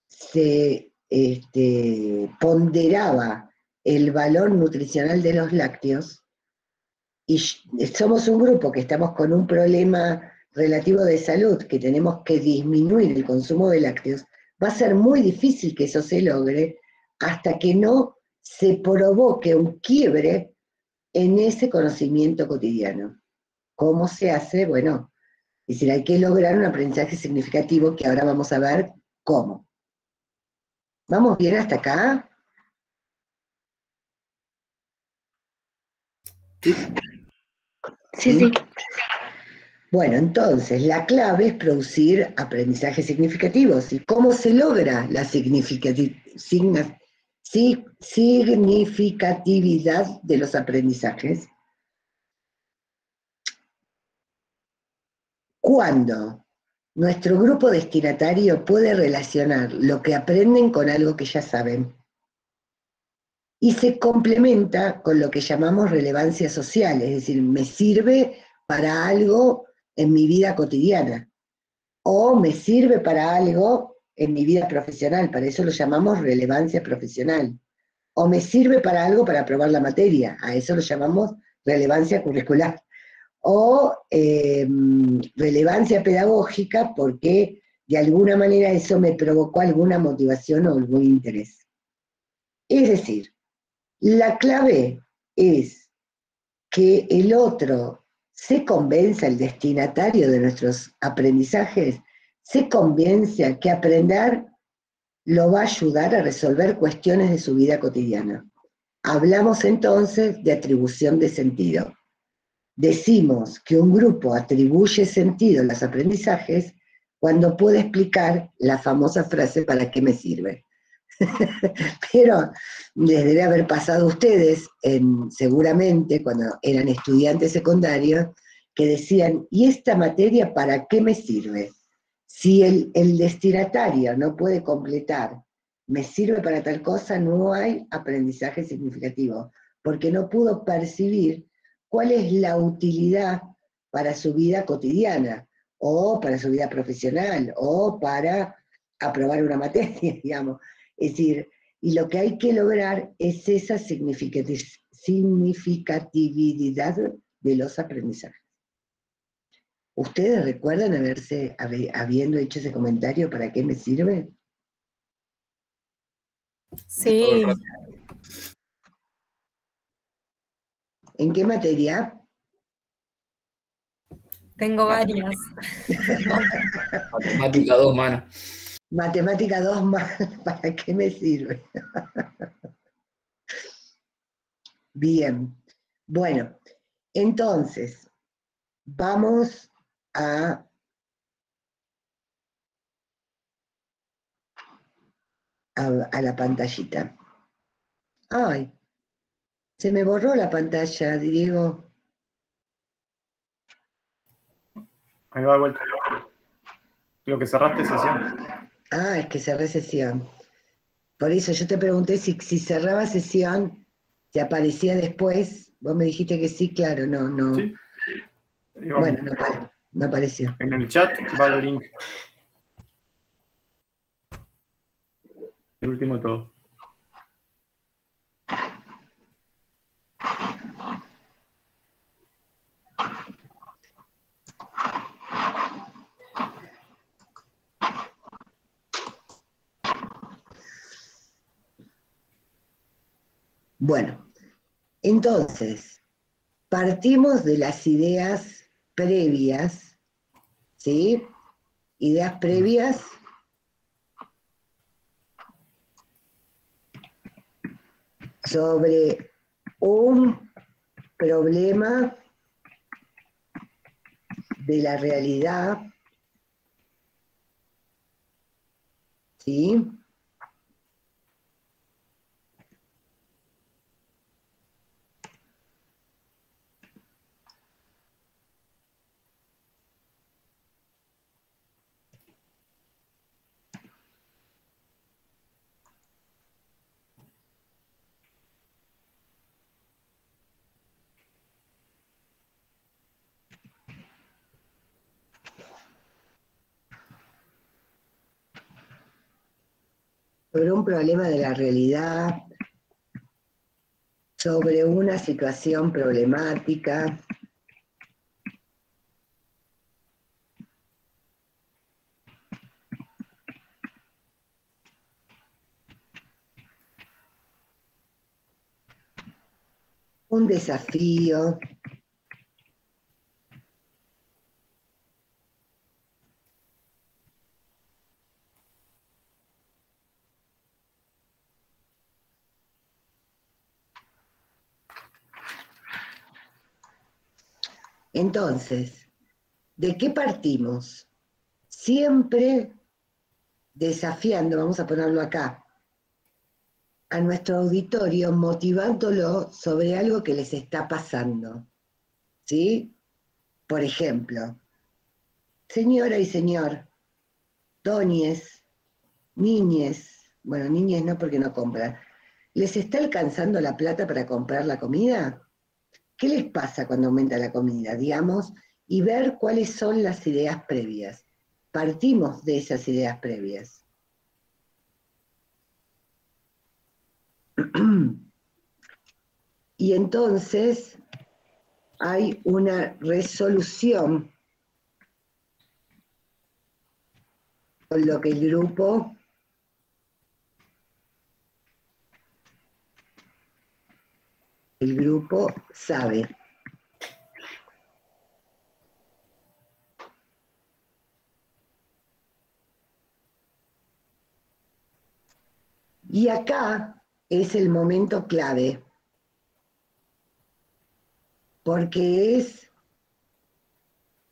se ponderaba el valor nutricional de los lácteos, y somos un grupo que estamos con un problema relativo de salud, que tenemos que disminuir el consumo de lácteos, va a ser muy difícil que eso se logre hasta que no se provoque un quiebre en ese conocimiento cotidiano. ¿Cómo se hace? Bueno, es decir, hay que lograr un aprendizaje significativo que ahora vamos a ver cómo. ¿Vamos bien hasta acá? Sí. Bueno, entonces, la clave es producir aprendizajes significativos. ¿Y cómo se logra la significatividad de los aprendizajes? Cuando nuestro grupo destinatario puede relacionar lo que aprenden con algo que ya saben y se complementa con lo que llamamos relevancia social, es decir, me sirve para algo en mi vida cotidiana o me sirve para algo en mi vida profesional, para eso lo llamamos relevancia profesional, o me sirve para algo para aprobar la materia, a eso lo llamamos relevancia curricular, o relevancia pedagógica porque de alguna manera eso me provocó alguna motivación o algún interés. Es decir, la clave es que el otro se convenza, el destinatario de nuestros aprendizajes, se convence a que aprender lo va a ayudar a resolver cuestiones de su vida cotidiana. Hablamos entonces de atribución de sentido. Decimos que un grupo atribuye sentido a los aprendizajes cuando puede explicar la famosa frase ¿para qué me sirve? Pero les debe haber pasado a ustedes, seguramente cuando eran estudiantes secundarios, que decían, ¿y esta materia para qué me sirve? Si el destinatario no puede completar, me sirve para tal cosa, no hay aprendizaje significativo, porque no pudo percibir cuál es la utilidad para su vida cotidiana, o para su vida profesional, o para aprobar una materia, digamos. Es decir, y lo que hay que lograr es esa significatividad de los aprendizajes. ¿Ustedes recuerdan habiendo hecho ese comentario, ¿para qué me sirve? Sí. ¿En qué materia? Tengo varias. Matemática 2, mano. Matemática 2 más, ¿para qué me sirve? Bien, bueno, entonces, vamos a la pantallita. Ay, se me borró la pantalla, Diego. Ahí va de vuelta. Creo que cerraste sesión. Ah, es que cerré sesión. Por eso yo te pregunté si cerraba sesión, te aparecía después. Vos me dijiste que sí, claro, no. Sí. Bueno, no apareció. En el chat va el link. El último de todo. Bueno, entonces, partimos de las ideas previas, ¿sí? Ideas previas sobre un problema de la realidad, ¿sí? Sobre un problema de la realidad, sobre una situación problemática, un desafío, entonces, ¿de qué partimos? Siempre desafiando, vamos a ponerlo acá, a nuestro auditorio, motivándolo sobre algo que les está pasando, ¿sí? Por ejemplo, señora y señor, doñes, niñes, bueno, niñes no porque no compran, ¿les está alcanzando la plata para comprar la comida? ¿Qué les pasa cuando aumenta la comida? Digamos, y ver cuáles son las ideas previas. Partimos de esas ideas previas. Y entonces hay una resolución con lo que el grupo sabe. Y acá es el momento clave, porque es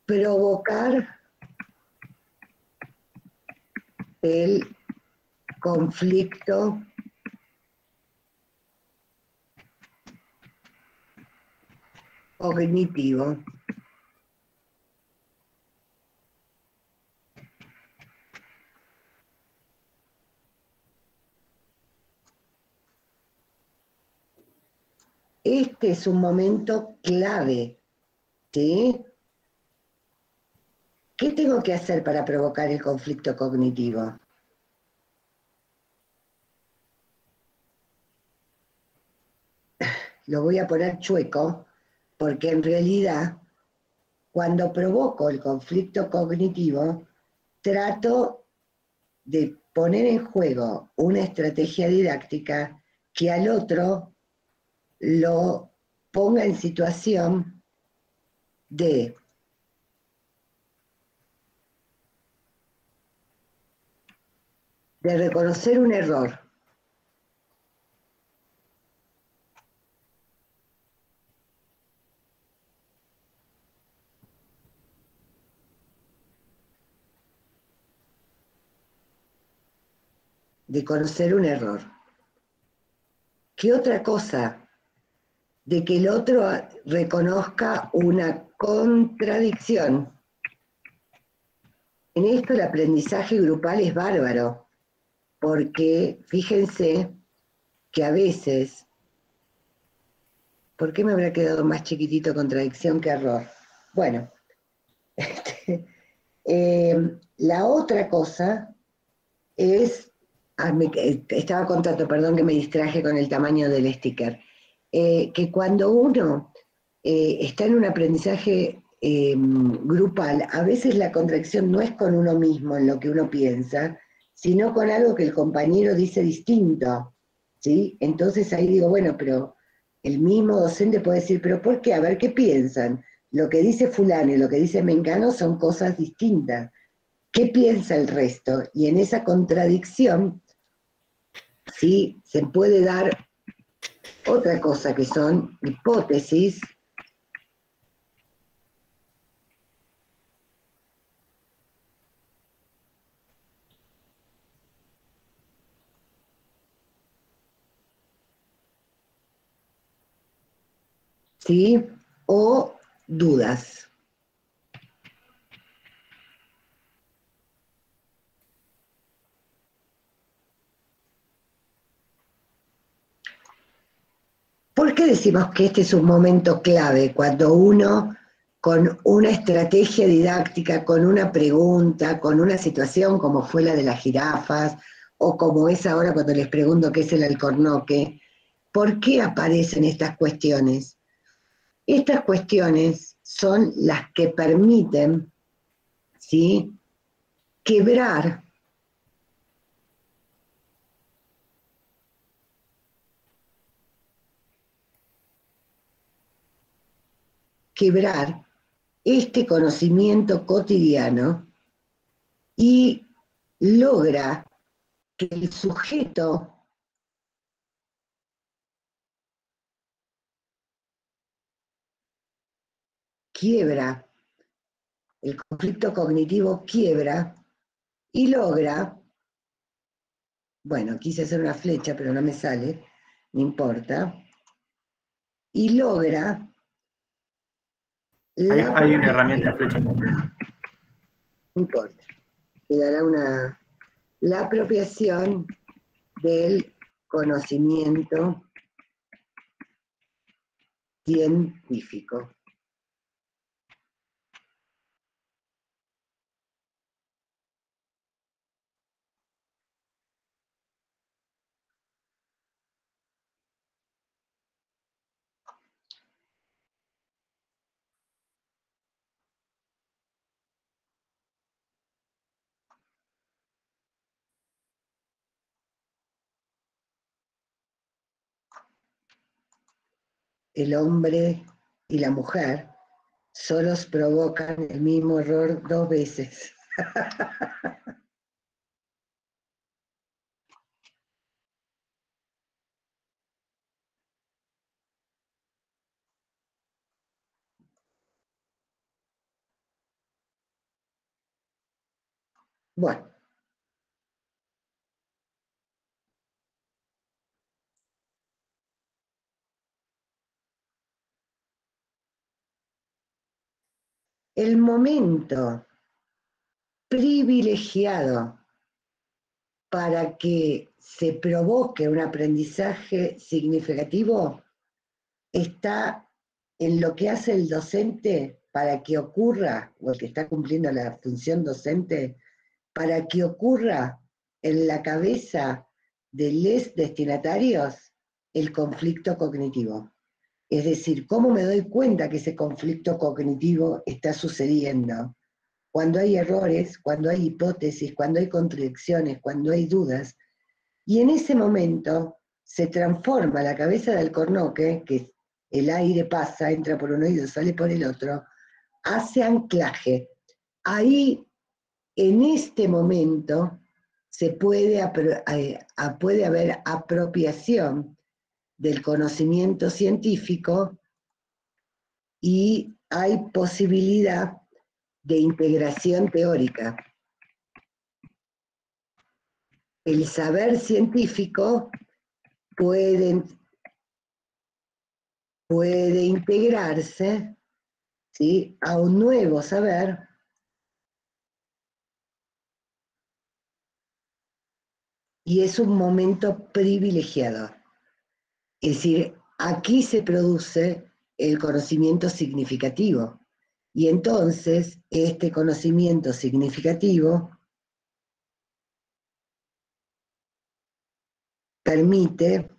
provocar el conflicto cognitivo. Este es un momento clave, ¿sí? ¿Qué tengo que hacer para provocar el conflicto cognitivo? Lo voy a poner chueco, porque en realidad, cuando provoco el conflicto cognitivo, trato de poner en juego una estrategia didáctica que al otro lo ponga en situación de reconocer un error. De conocer un error. ¿Qué otra cosa? De que el otro reconozca una contradicción. En esto el aprendizaje grupal es bárbaro, porque fíjense que a veces, ¿por qué me habrá quedado más chiquitito contradicción que error? Bueno, la otra cosa es, estaba contando, perdón que me distraje con el tamaño del sticker, que cuando uno está en un aprendizaje grupal, a veces la contradicción no es con uno mismo en lo que uno piensa, sino con algo que el compañero dice distinto, ¿sí? Entonces ahí digo, bueno, pero El mismo docente puede decir, pero ¿por qué? A ver, ¿qué piensan? Lo que dice fulano y lo que dice mengano son cosas distintas. ¿Qué piensa el resto? Y en esa contradicción, sí, se puede dar otra cosa que son hipótesis ¿sí? O dudas. ¿Por qué decimos que este es un momento clave? Cuando uno, con una estrategia didáctica, con una pregunta, con una situación como fue la de las jirafas, o como es ahora cuando les pregunto qué es el alcornoque, ¿por qué aparecen estas cuestiones? Estas cuestiones son las que permiten, ¿sí?, quebrar este conocimiento cotidiano y logra que el sujeto quiebra, el conflicto cognitivo quiebra y logra, bueno, quise hacer una flecha, pero no me sale, no importa, y logra Hay una herramienta flecha. no importa, quedará la apropiación del conocimiento científico. El hombre y la mujer solos provocan el mismo error 2 veces. Bueno, el momento privilegiado para que se provoque un aprendizaje significativo está en lo que hace el docente para que ocurra, o el que está cumpliendo la función docente, para que ocurra en la cabeza de los destinatarios el conflicto cognitivo. Es decir, ¿cómo me doy cuenta que ese conflicto cognitivo está sucediendo? Cuando hay errores, cuando hay hipótesis, cuando hay contradicciones, cuando hay dudas. Y en ese momento se transforma la cabeza del cornoque, que el aire pasa, entra por un oído, sale por el otro, hace anclaje. Ahí, en este momento, puede haber apropiación del conocimiento científico y hay posibilidad de integración teórica. El saber científico puede integrarse, ¿sí?, a un nuevo saber y es un momento privilegiado. Es decir, aquí se produce el conocimiento significativo y entonces este conocimiento significativo permite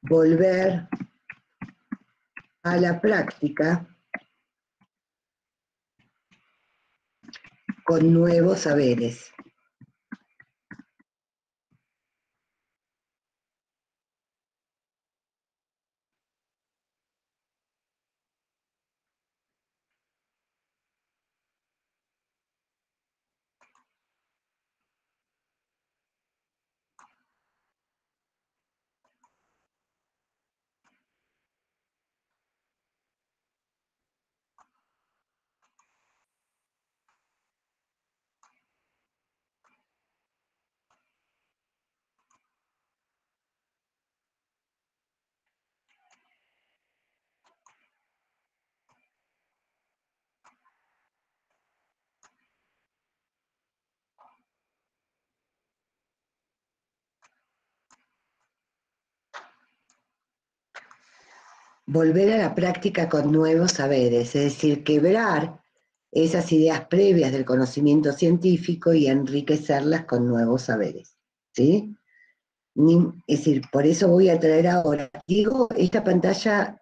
volver a la práctica con nuevos saberes. volver a la práctica con nuevos saberes, es decir, quebrar esas ideas previas del conocimiento científico y enriquecerlas con nuevos saberes, ¿sí? Es decir, por eso voy a traer ahora, digo, esta pantalla,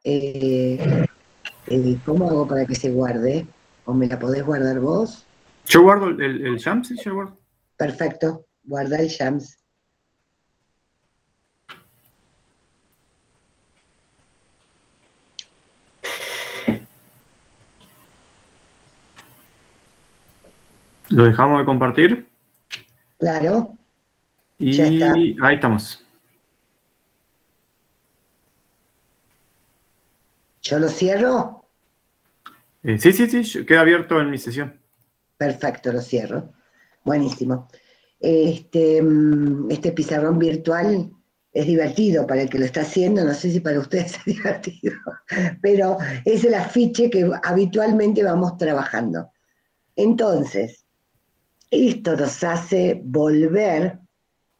¿cómo hago para que se guarde? ¿O me la podés guardar vos? Yo guardo el Shams, sí, yo guardo. Perfecto, guarda el Shams. Lo dejamos de compartir. Claro. Y Ya está. ahí estamos. ¿Yo lo cierro? Sí, queda abierto en mi sesión. Perfecto, lo cierro. Buenísimo. Este pizarrón virtual es divertido para el que lo está haciendo, no sé si para ustedes es divertido, pero es el afiche que habitualmente vamos trabajando. Entonces, esto nos hace volver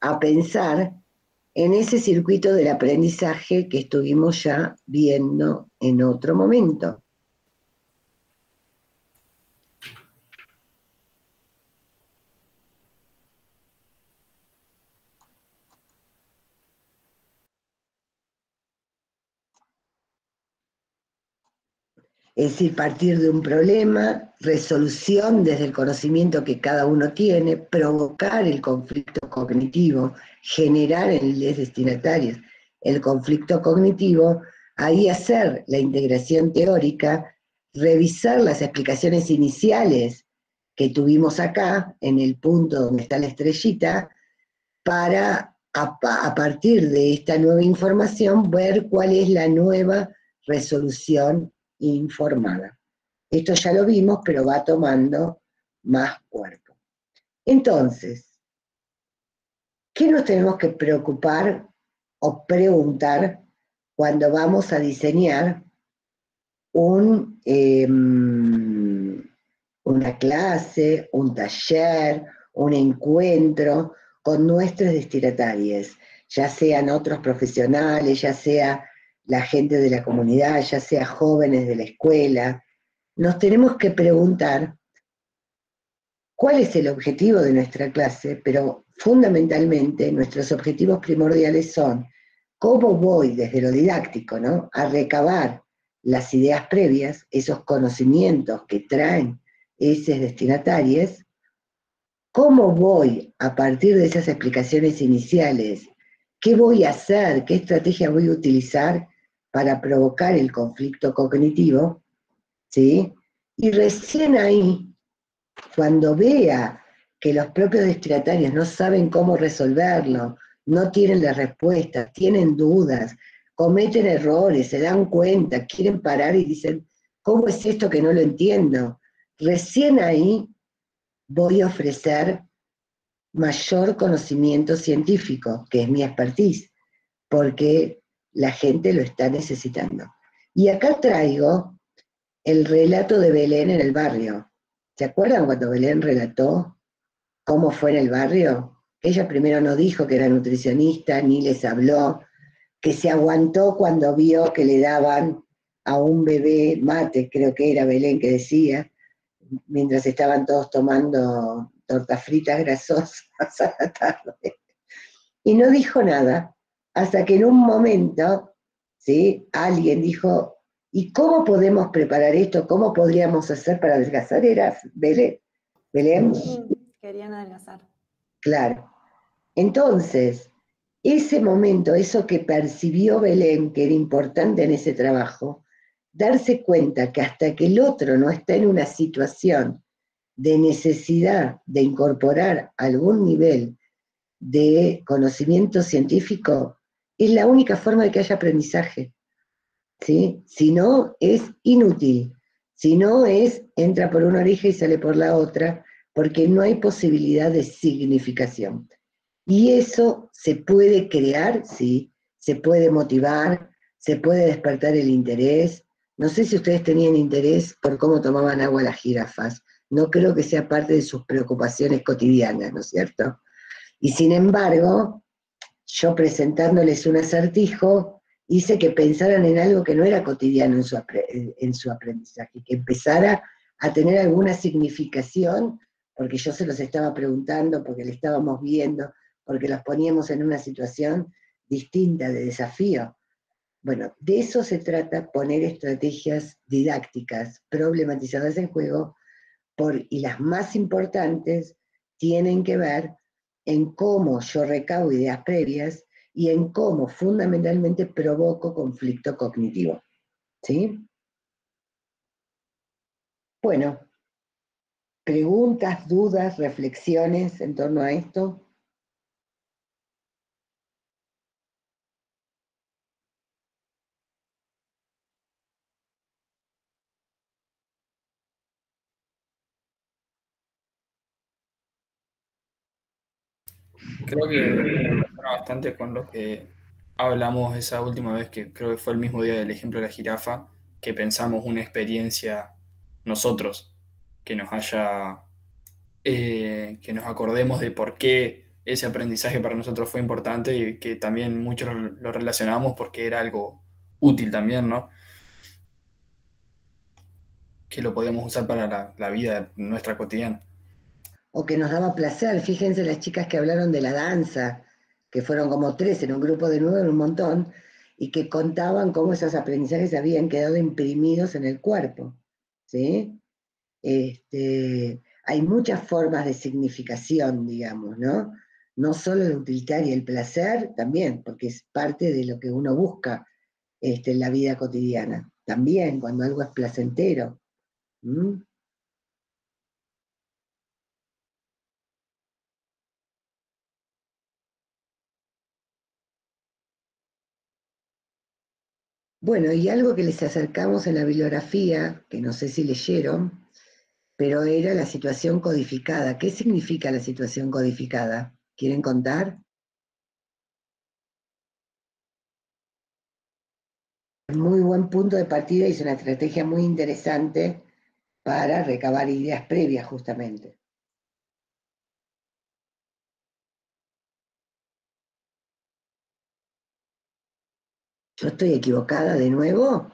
a pensar en ese circuito del aprendizaje que estuvimos ya viendo en otro momento. Es decir, partir de un problema, resolución desde el conocimiento que cada uno tiene, provocar el conflicto cognitivo, generar en los destinatarios el conflicto cognitivo, ahí hacer la integración teórica, revisar las explicaciones iniciales que tuvimos acá, en el punto donde está la estrellita, para a partir de esta nueva información ver cuál es la nueva resolución informada. Esto ya lo vimos, pero va tomando más cuerpo. Entonces, ¿qué nos tenemos que preocupar o preguntar cuando vamos a diseñar una clase, un taller, un encuentro con nuestros destinatarios, ya sean otros profesionales, ya sea la gente de la comunidad, ya sea jóvenes de la escuela? Nos tenemos que preguntar cuál es el objetivo de nuestra clase, pero fundamentalmente nuestros objetivos primordiales son cómo voy desde lo didáctico, ¿no?, a recabar las ideas previas, esos conocimientos que traen esos destinatarios, cómo voy a partir de esas explicaciones iniciales, qué voy a hacer, qué estrategia voy a utilizar para provocar el conflicto cognitivo, ¿sí? Y recién ahí, cuando vea que los propios destinatarios no saben cómo resolverlo, no tienen las respuestas, tienen dudas, cometen errores, se dan cuenta, quieren parar y dicen, ¿cómo es esto que no lo entiendo? Recién ahí voy a ofrecer mayor conocimiento científico, que es mi expertise, porque la gente lo está necesitando. Y acá traigo el relato de Belén en el barrio. ¿Se acuerdan cuando Belén relató cómo fue en el barrio? Ella primero no dijo que era nutricionista, ni les habló, que se aguantó cuando vio que le daban a un bebé mate, creo que era Belén que decía, mientras estaban todos tomando tortas fritas grasosas a la tarde. Y no dijo nada, hasta que en un momento, ¿sí?, alguien dijo, ¿y cómo podemos preparar esto? ¿Cómo podríamos hacer para adelgazar? Era Belén. ¿Belén? Querían adelgazar. Claro. Entonces, ese momento, eso que percibió Belén, que era importante en ese trabajo, darse cuenta que hasta que el otro no está en una situación de necesidad de incorporar algún nivel de conocimiento científico, es la única forma de que haya aprendizaje, ¿sí? Si no, es inútil. Si no, entra por una oreja y sale por la otra, porque no hay posibilidad de significación. Y eso se puede crear, sí, se puede motivar, se puede despertar el interés. No sé si ustedes tenían interés por cómo tomaban agua las jirafas. No creo que sea parte de sus preocupaciones cotidianas, ¿no es cierto? Y sin embargo, yo presentándoles un acertijo, hice que pensaran en algo que no era cotidiano en su aprendizaje, que empezara a tener alguna significación, porque yo se los estaba preguntando, porque le estábamos viendo, porque los poníamos en una situación distinta de desafío. Bueno, de eso se trata, poner estrategias didácticas problematizadas en juego, y las más importantes tienen que ver en cómo yo recabo ideas previas y en cómo fundamentalmente provoco conflicto cognitivo. ¿Sí? Bueno, preguntas, dudas, reflexiones en torno a esto. Creo que relaciona bastante con lo que hablamos esa última vez, que creo que fue el mismo día del ejemplo de la jirafa, que pensamos una experiencia nosotros, que nos haya, que nos acordemos de por qué ese aprendizaje para nosotros fue importante y que también muchos lo relacionamos porque era algo útil también, ¿no? Que lo podíamos usar para la vida nuestra cotidiana. O que nos daba placer. Fíjense las chicas que hablaron de la danza, que fueron como 3 en un grupo de 9, en un montón, y que contaban cómo esos aprendizajes habían quedado imprimidos en el cuerpo. ¿Sí? Hay muchas formas de significación, digamos, ¿no? No solo la utilitaria, el placer también, porque es parte de lo que uno busca en la vida cotidiana. También cuando algo es placentero. ¿Mm? Bueno, y algo que les acercamos en la bibliografía, que no sé si leyeron, pero era la situación codificada. ¿Qué significa la situación codificada? ¿Quieren contar? Muy buen punto de partida y es una estrategia muy interesante para recabar ideas previas justamente. Yo estoy equivocada de nuevo,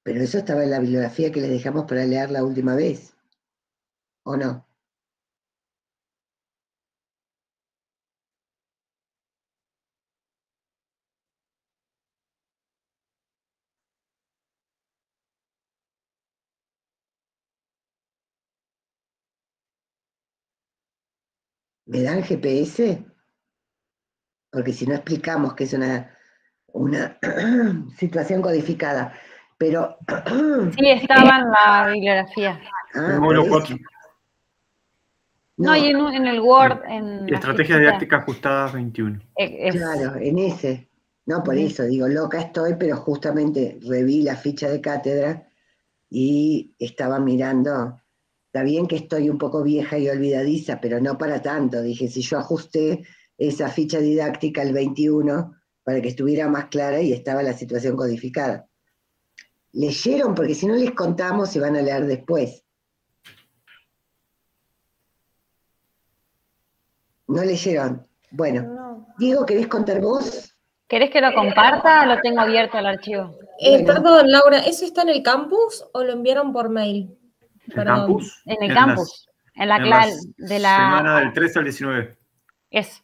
pero eso estaba en la bibliografía que les dejamos para leer la última vez, ¿o no? ¿Me dan GPS? Porque si no explicamos que es una situación codificada, pero... Sí, estaba en la bibliografía. El módulo 4. No, y en el Word, en la Estrategias fichita. didácticas ajustadas 21. Claro, en ese. No, por eso, digo, loca estoy, pero justamente reví la ficha de cátedra y estaba mirando. Está bien que estoy un poco vieja y olvidadiza, pero no para tanto. Dije, si yo ajusté esa ficha didáctica al 21 para que estuviera más clara y estaba la situación codificada. ¿Leyeron? Porque si no les contamos se van a leer después. ¿No leyeron? Bueno, No. Diego, ¿querés contar vos? ¿Querés que lo comparta? Lo tengo abierto el archivo. Perdón, Laura, ¿eso está en el campus o lo enviaron por mail? ¿El campus? En el campus. En la de la semana del 13 al 19. Eso.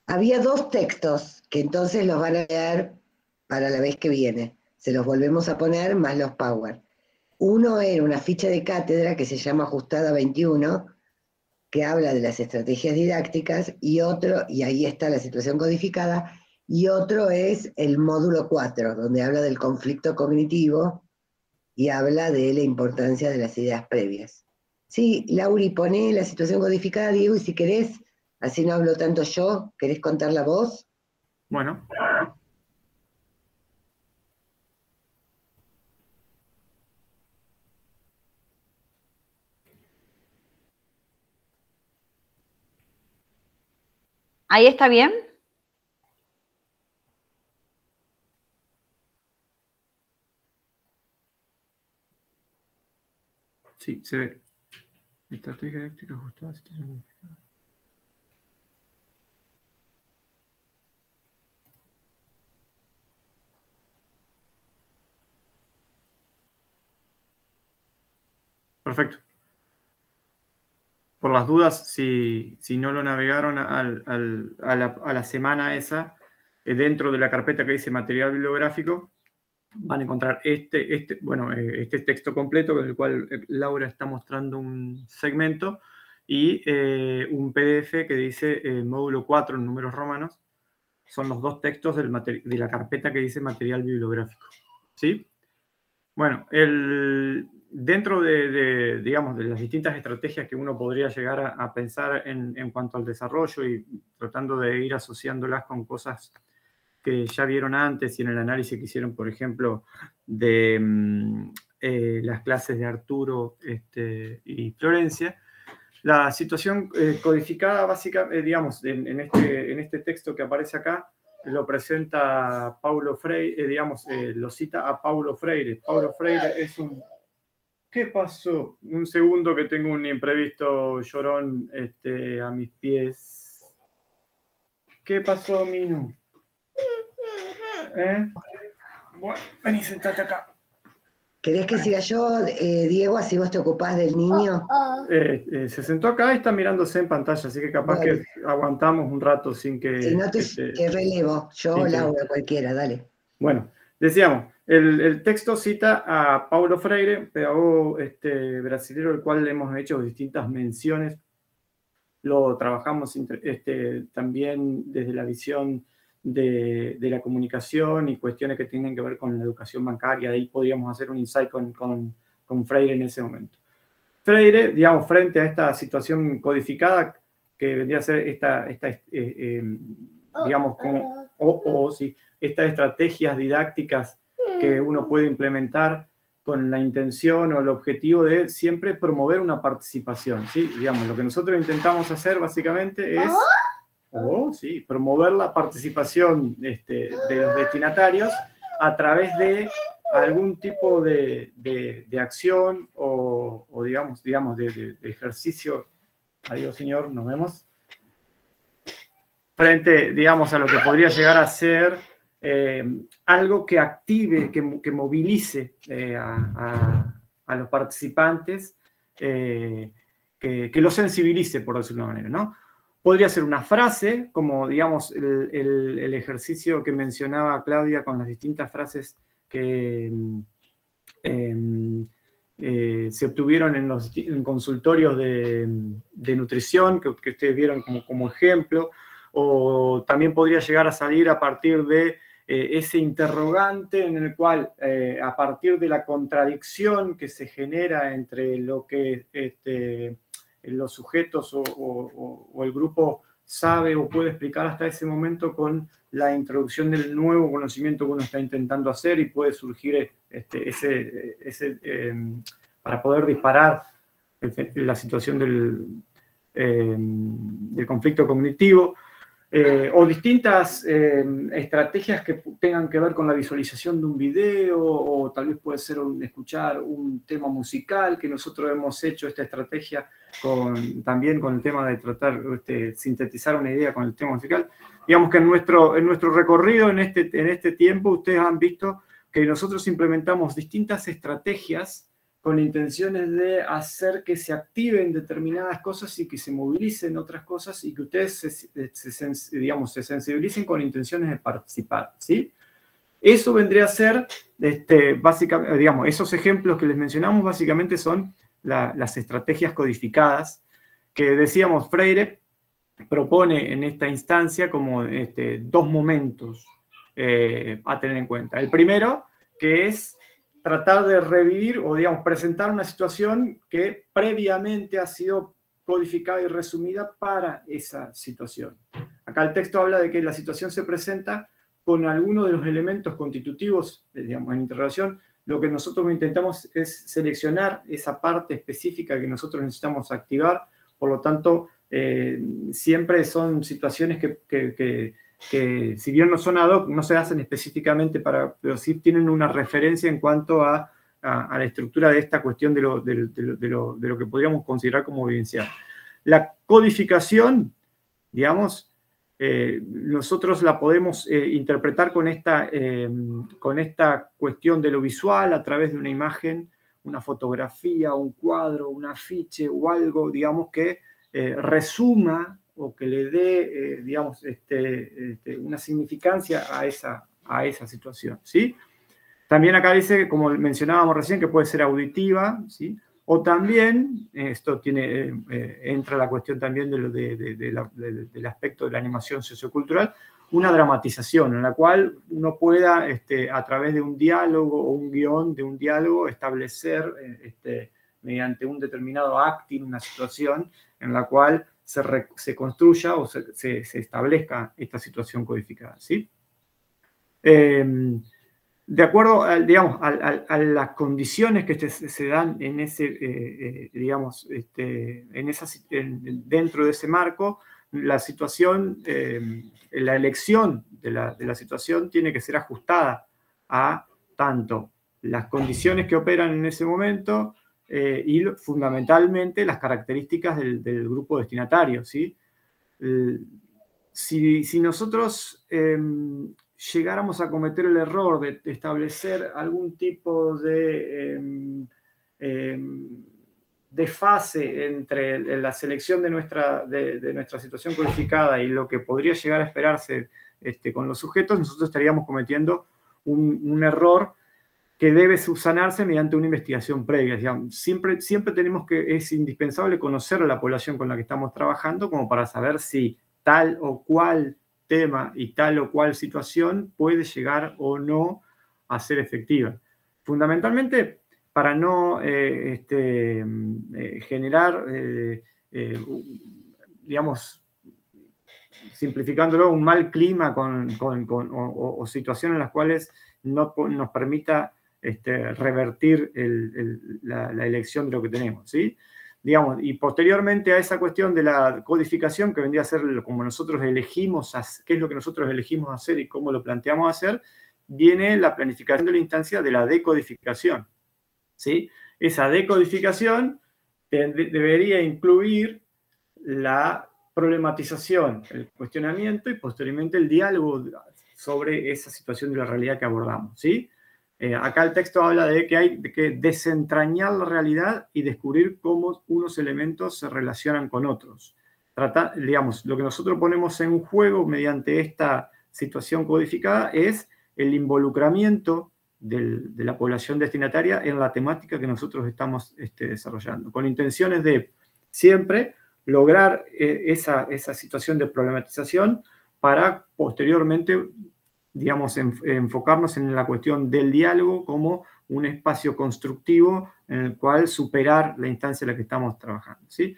Había 2 textos que entonces los van a leer para la vez que viene. Se los volvemos a poner más los Power. Uno era una ficha de cátedra que se llama Ajustada 21, que habla de las estrategias didácticas, y otro, y ahí está la situación codificada, y otro es el módulo 4, donde habla del conflicto cognitivo y habla de la importancia de las ideas previas. Sí, Lauri, poné la situación codificada, Diego, y si querés, así no hablo tanto yo, ¿querés contar la voz? Bueno. ¿Ahí está bien? Sí, se ve. Estrategia didáctica ajustada. Perfecto. Por las dudas, si no lo navegaron a la semana esa, dentro de la carpeta que dice material bibliográfico, van a encontrar este texto completo con el cual Laura está mostrando un segmento y un PDF que dice módulo 4 en números romanos. Son los dos textos de la carpeta que dice material bibliográfico. ¿Sí? Bueno, dentro digamos, de las distintas estrategias que uno podría llegar a pensar en cuanto al desarrollo y tratando de ir asociándolas con cosas que ya vieron antes y en el análisis que hicieron, por ejemplo, de las clases de Arturo y Florencia, la situación codificada básicamente, digamos, en este texto que aparece acá, lo presenta Paulo Freire, lo cita a Paulo Freire. Paulo Freire es un... ¿Qué pasó? Un segundo que tengo un imprevisto llorón a mis pies. ¿Qué pasó, Minu? Bueno, vení, sentate acá. ¿Querés que siga yo, Diego, así vos te ocupás del niño? Se sentó acá y está mirándose en pantalla, así que capaz que aguantamos un rato sin que... Si no te relevo, yo o Laura, cualquiera, dale. Bueno, decíamos, el texto cita a Paulo Freire, pedagogo brasilero, el cual le hemos hecho distintas menciones. Lo trabajamos también desde la visión de la comunicación y cuestiones que tienen que ver con la educación bancaria. Ahí podríamos hacer un insight con Freire en ese momento. Freire, digamos, frente a esta situación codificada que vendría a ser estas estrategias didácticas que uno puede implementar con la intención o el objetivo de siempre promover una participación, ¿sí? Digamos, lo que nosotros intentamos hacer básicamente es promover la participación de los destinatarios a través de algún tipo de acción o digamos de ejercicio. Adiós, señor, nos vemos. Frente, digamos, a lo que podría llegar a ser algo que active, que movilice a los participantes, que los sensibilice, por decirlo de una manera, ¿no? Podría ser una frase, como, digamos, el ejercicio que mencionaba Claudia con las distintas frases que se obtuvieron en consultorios de nutrición, que ustedes vieron como ejemplo, o también podría llegar a salir a partir de ese interrogante en el cual, a partir de la contradicción que se genera entre lo que los sujetos o el grupo sabe o puede explicar hasta ese momento, con la introducción del nuevo conocimiento que uno está intentando hacer, y puede surgir para poder disparar la situación del conflicto cognitivo, o distintas estrategias que tengan que ver con la visualización de un video, o tal vez puede ser escuchar un tema musical, que nosotros hemos hecho esta estrategia también con el tema de tratar sintetizar una idea con el tema musical. Digamos que en nuestro recorrido en este tiempo ustedes han visto que nosotros implementamos distintas estrategias con intenciones de hacer que se activen determinadas cosas y que se movilicen otras cosas, y que ustedes se sensibilicen con intenciones de participar, ¿sí? Eso vendría a ser, básicamente, digamos, esos ejemplos que les mencionamos básicamente son las estrategias codificadas que, decíamos, Freire propone en esta instancia como dos momentos a tener en cuenta. El primero, que es tratar de revivir o, digamos, presentar una situación que previamente ha sido codificada y resumida para esa situación. Acá el texto habla de que la situación se presenta con alguno de los elementos constitutivos, digamos, en interrogación. Lo que nosotros intentamos es seleccionar esa parte específica que nosotros necesitamos activar. Por lo tanto, siempre son situaciones que si bien no son ad hoc, no se hacen específicamente pero sí tienen una referencia en cuanto a la estructura de esta cuestión de lo que podríamos considerar como vivencial. La codificación, digamos, nosotros la podemos interpretar con esta cuestión de lo visual a través de una imagen una fotografía, un cuadro, un afiche o algo, digamos, que resuma o que le dé, digamos, una significancia a esa situación, ¿sí? También acá dice, como mencionábamos recién, que puede ser auditiva, ¿sí? O también, esto entra la cuestión también del aspecto de la animación sociocultural, una dramatización en la cual uno pueda, a través de un diálogo o un guión de un diálogo, establecer, mediante un determinado acting, una situación en la cual se construya o se establezca esta situación codificada, ¿sí? De acuerdo, digamos, a las condiciones que se dan en ese, digamos, dentro de ese marco, la situación, la elección de la situación tiene que ser ajustada a tanto las condiciones que operan en ese momento y fundamentalmente las características del grupo destinatario, ¿sí? Si nosotros llegáramos a cometer el error de establecer algún tipo de desfase entre la selección de nuestra situación codificada y lo que podría llegar a esperarse con los sujetos, nosotros estaríamos cometiendo un error que debe subsanarse mediante una investigación previa. Digamos, siempre es indispensable conocer a la población con la que estamos trabajando como para saber si tal o cual tema y tal o cual situación puede llegar o no a ser efectiva. Fundamentalmente, para no generar, digamos, simplificándolo, un mal clima o situaciones en las cuales no nos permita revertir la elección de lo que tenemos, ¿sí? Digamos, y posteriormente a esa cuestión de la codificación, que vendría a ser como nosotros elegimos, qué es lo que nosotros elegimos hacer y cómo lo planteamos hacer, viene la planificación de la instancia de la decodificación, ¿sí? Esa decodificación debería incluir la problematización, el cuestionamiento y posteriormente el diálogo sobre esa situación de la realidad que abordamos, ¿sí? Acá el texto habla de que hay que desentrañar la realidad y descubrir cómo unos elementos se relacionan con otros. Digamos, lo que nosotros ponemos en juego mediante esta situación codificada es el involucramiento de la población destinataria en la temática que nosotros estamos desarrollando, con intenciones de siempre lograr esa situación de problematización para posteriormente, digamos, enfocarnos en la cuestión del diálogo como un espacio constructivo en el cual superar la instancia en la que estamos trabajando, ¿sí?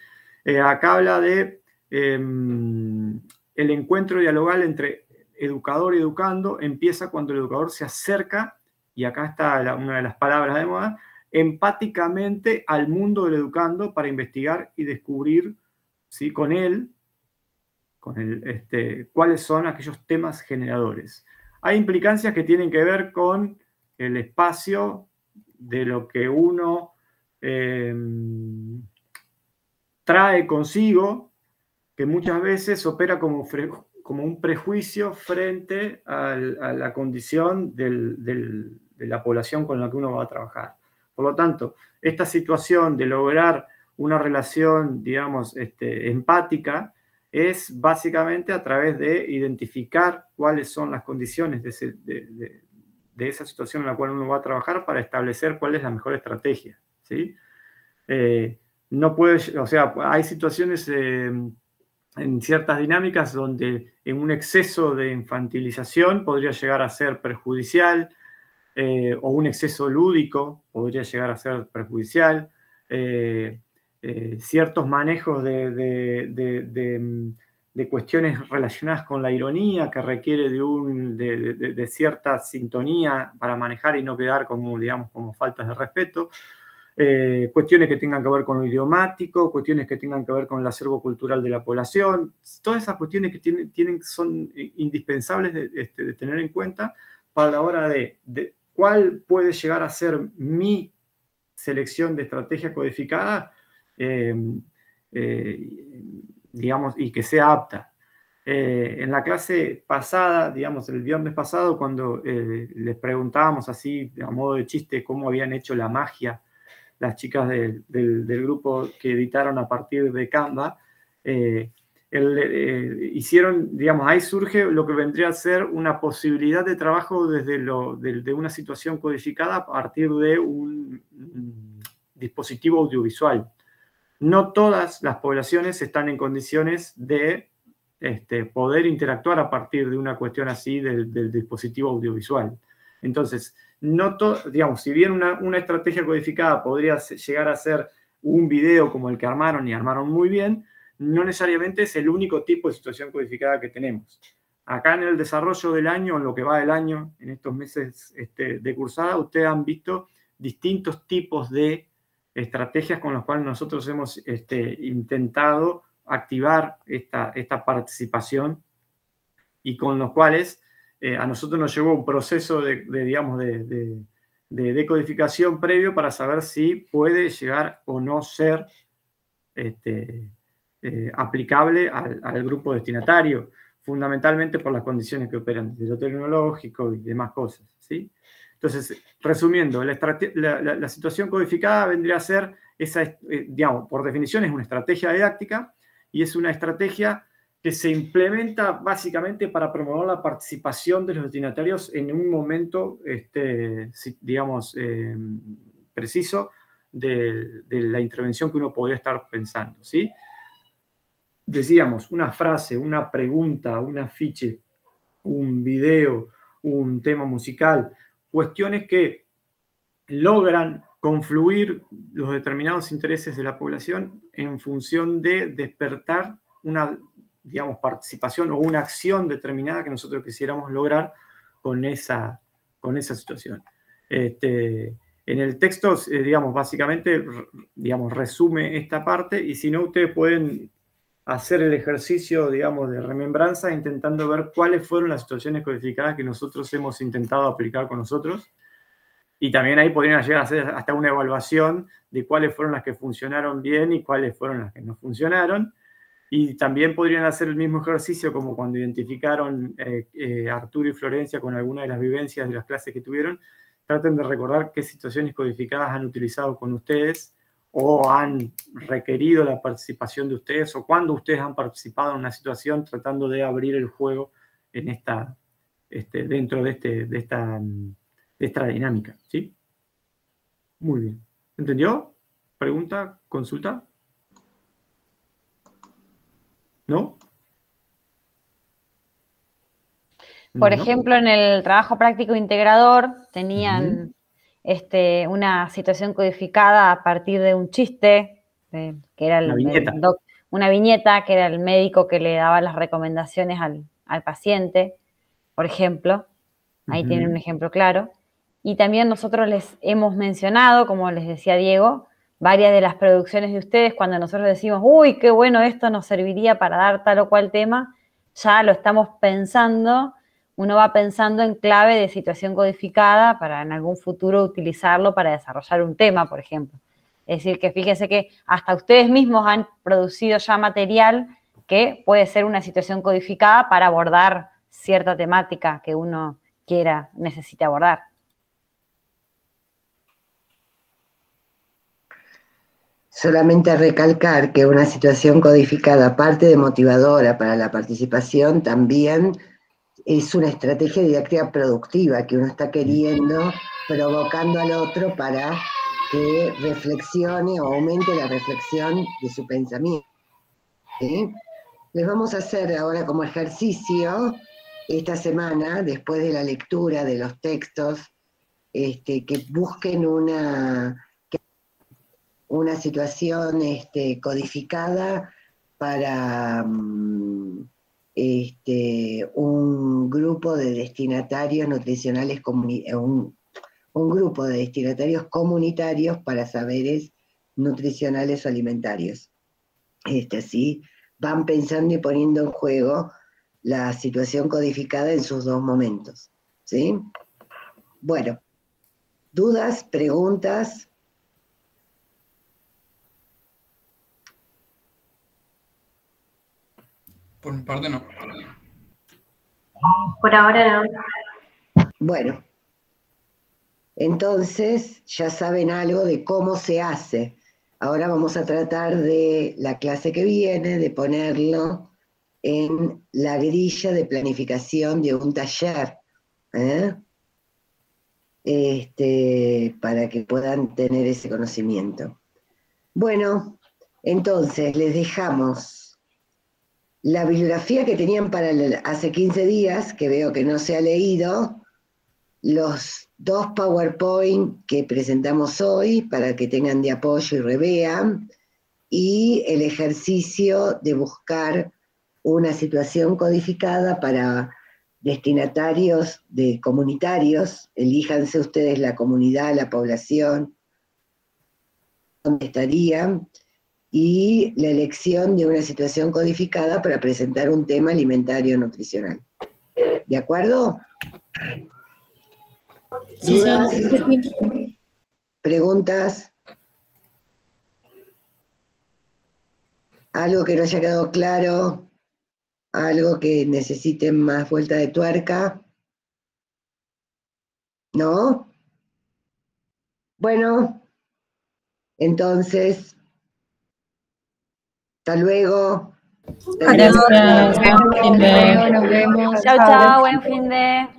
Acá habla de el encuentro dialogal entre educador y educando, empieza cuando el educador se acerca, y acá está una de las palabras de moda, empáticamente al mundo del educando para investigar y descubrir, ¿sí?, con él cuáles son aquellos temas generadores. Hay implicancias que tienen que ver con el espacio de lo que uno trae consigo, que muchas veces opera como un prejuicio frente a la condición de la población con la que uno va a trabajar. Por lo tanto, esta situación de lograr una relación, digamos, empática, es básicamente a través de identificar cuáles son las condiciones de esa situación en la cual uno va a trabajar para establecer cuál es la mejor estrategia, ¿sí? No puede, o sea, hay situaciones en ciertas dinámicas donde en un exceso de infantilización podría llegar a ser perjudicial, o un exceso lúdico podría llegar a ser perjudicial. Ciertos manejos de cuestiones relacionadas con la ironía que requiere de cierta sintonía para manejar y no quedar como, digamos, como faltas de respeto. Cuestiones que tengan que ver con lo idiomático, cuestiones que tengan que ver con el acervo cultural de la población, todas esas cuestiones que son indispensables de tener en cuenta para la hora de cuál puede llegar a ser mi selección de estrategia codificada, digamos, y que sea apta. En la clase pasada, digamos, el viernes pasado, cuando les preguntábamos así, a modo de chiste, cómo habían hecho la magia las chicas del grupo que editaron a partir de Canva, hicieron, digamos, ahí surge lo que vendría a ser una posibilidad de trabajo de una situación codificada a partir de un dispositivo audiovisual. No todas las poblaciones están en condiciones de poder interactuar a partir de una cuestión así del dispositivo audiovisual. Entonces, digamos, si bien una estrategia codificada podría llegar a ser un video como el que armaron y armaron muy bien, no necesariamente es el único tipo de situación codificada que tenemos. Acá en el desarrollo del año, en lo que va del año, en estos meses de cursada, ustedes han visto distintos tipos de estrategias con las cuales nosotros hemos intentado activar esta participación y con los cuales a nosotros nos llevó un proceso de decodificación previo para saber si puede llegar o no ser aplicable al grupo destinatario, fundamentalmente por las condiciones que operan desde lo tecnológico y demás cosas, ¿sí? Entonces, resumiendo, la situación codificada vendría a ser, digamos, por definición es una estrategia didáctica y es una estrategia que se implementa básicamente para promover la participación de los destinatarios en un momento, digamos, preciso de la intervención que uno podría estar pensando, ¿sí? Decíamos, una frase, una pregunta, un afiche, un video, un tema musical, cuestiones que logran confluir los determinados intereses de la población en función de despertar una, digamos, participación o una acción determinada que nosotros quisiéramos lograr con esa situación. En el texto, digamos, básicamente, digamos, resume esta parte y si no, ustedes pueden hacer el ejercicio, digamos, de remembranza intentando ver cuáles fueron las situaciones codificadas que nosotros hemos intentado aplicar con nosotros. Y también ahí podrían llegar a hacer hasta una evaluación de cuáles fueron las que funcionaron bien y cuáles fueron las que no funcionaron. Y también podrían hacer el mismo ejercicio como cuando identificaron Arturo y Florencia con alguna de las vivencias de las clases que tuvieron. Traten de recordar qué situaciones codificadas han utilizado con ustedes o han requerido la participación de ustedes o cuando ustedes han participado en una situación tratando de abrir el juego en dentro de esta dinámica, ¿sí? Muy bien. ¿Entendió? ¿Pregunta? ¿Consulta? ¿No? Por ¿No? ejemplo, en el trabajo práctico integrador tenían una situación codificada a partir de un chiste, que era una viñeta, que era el médico que le daba las recomendaciones al paciente, por ejemplo. Ahí tienen un ejemplo claro. Y también nosotros les hemos mencionado, como les decía Diego, varias de las producciones de ustedes, cuando nosotros decimos, uy, qué bueno, esto nos serviría para dar tal o cual tema, ya lo estamos pensando, uno va pensando en clave de situación codificada para en algún futuro utilizarlo para desarrollar un tema, por ejemplo. Es decir, que fíjense que hasta ustedes mismos han producido ya material que puede ser una situación codificada para abordar cierta temática que uno necesite abordar. Solamente recalcar que una situación codificada, aparte de motivadora para la participación, también es una estrategia didáctica productiva que uno está queriendo, provocando al otro para que reflexione o aumente la reflexión de su pensamiento. ¿Sí? Les vamos a hacer ahora como ejercicio esta semana, después de la lectura de los textos, que busquen una situación codificada para un grupo de destinatarios nutricionales, un grupo de destinatarios comunitarios para saberes nutricionales o alimentarios. ¿Sí? Van pensando y poniendo en juego la situación codificada en sus dos momentos. ¿Sí? Bueno, ¿dudas, preguntas? Por mi parte, no. Por ahora no. Bueno, Entonces, ya saben algo de cómo se hace. Ahora vamos a tratar de la clase que viene, de ponerlo en la grilla de planificación de un taller, para que puedan tener ese conocimiento. Bueno, entonces les dejamos la bibliografía que tenían para hace 15 días, que veo que no se ha leído, los 2 PowerPoint que presentamos hoy para que tengan de apoyo y revean, y el ejercicio de buscar una situación codificada para destinatarios de comunitarios, elíjanse ustedes la comunidad, la población, donde estarían, y la elección de una situación codificada para presentar un tema alimentario nutricional. ¿De acuerdo? Sí, ¿Dudas? sí. ¿Preguntas? ¿Algo que no haya quedado claro? ¿Algo que necesiten más vuelta de tuerca? ¿No? Bueno, entonces, hasta luego. Gracias. Hasta luego, nos vemos. Chao, chao, buen fin de.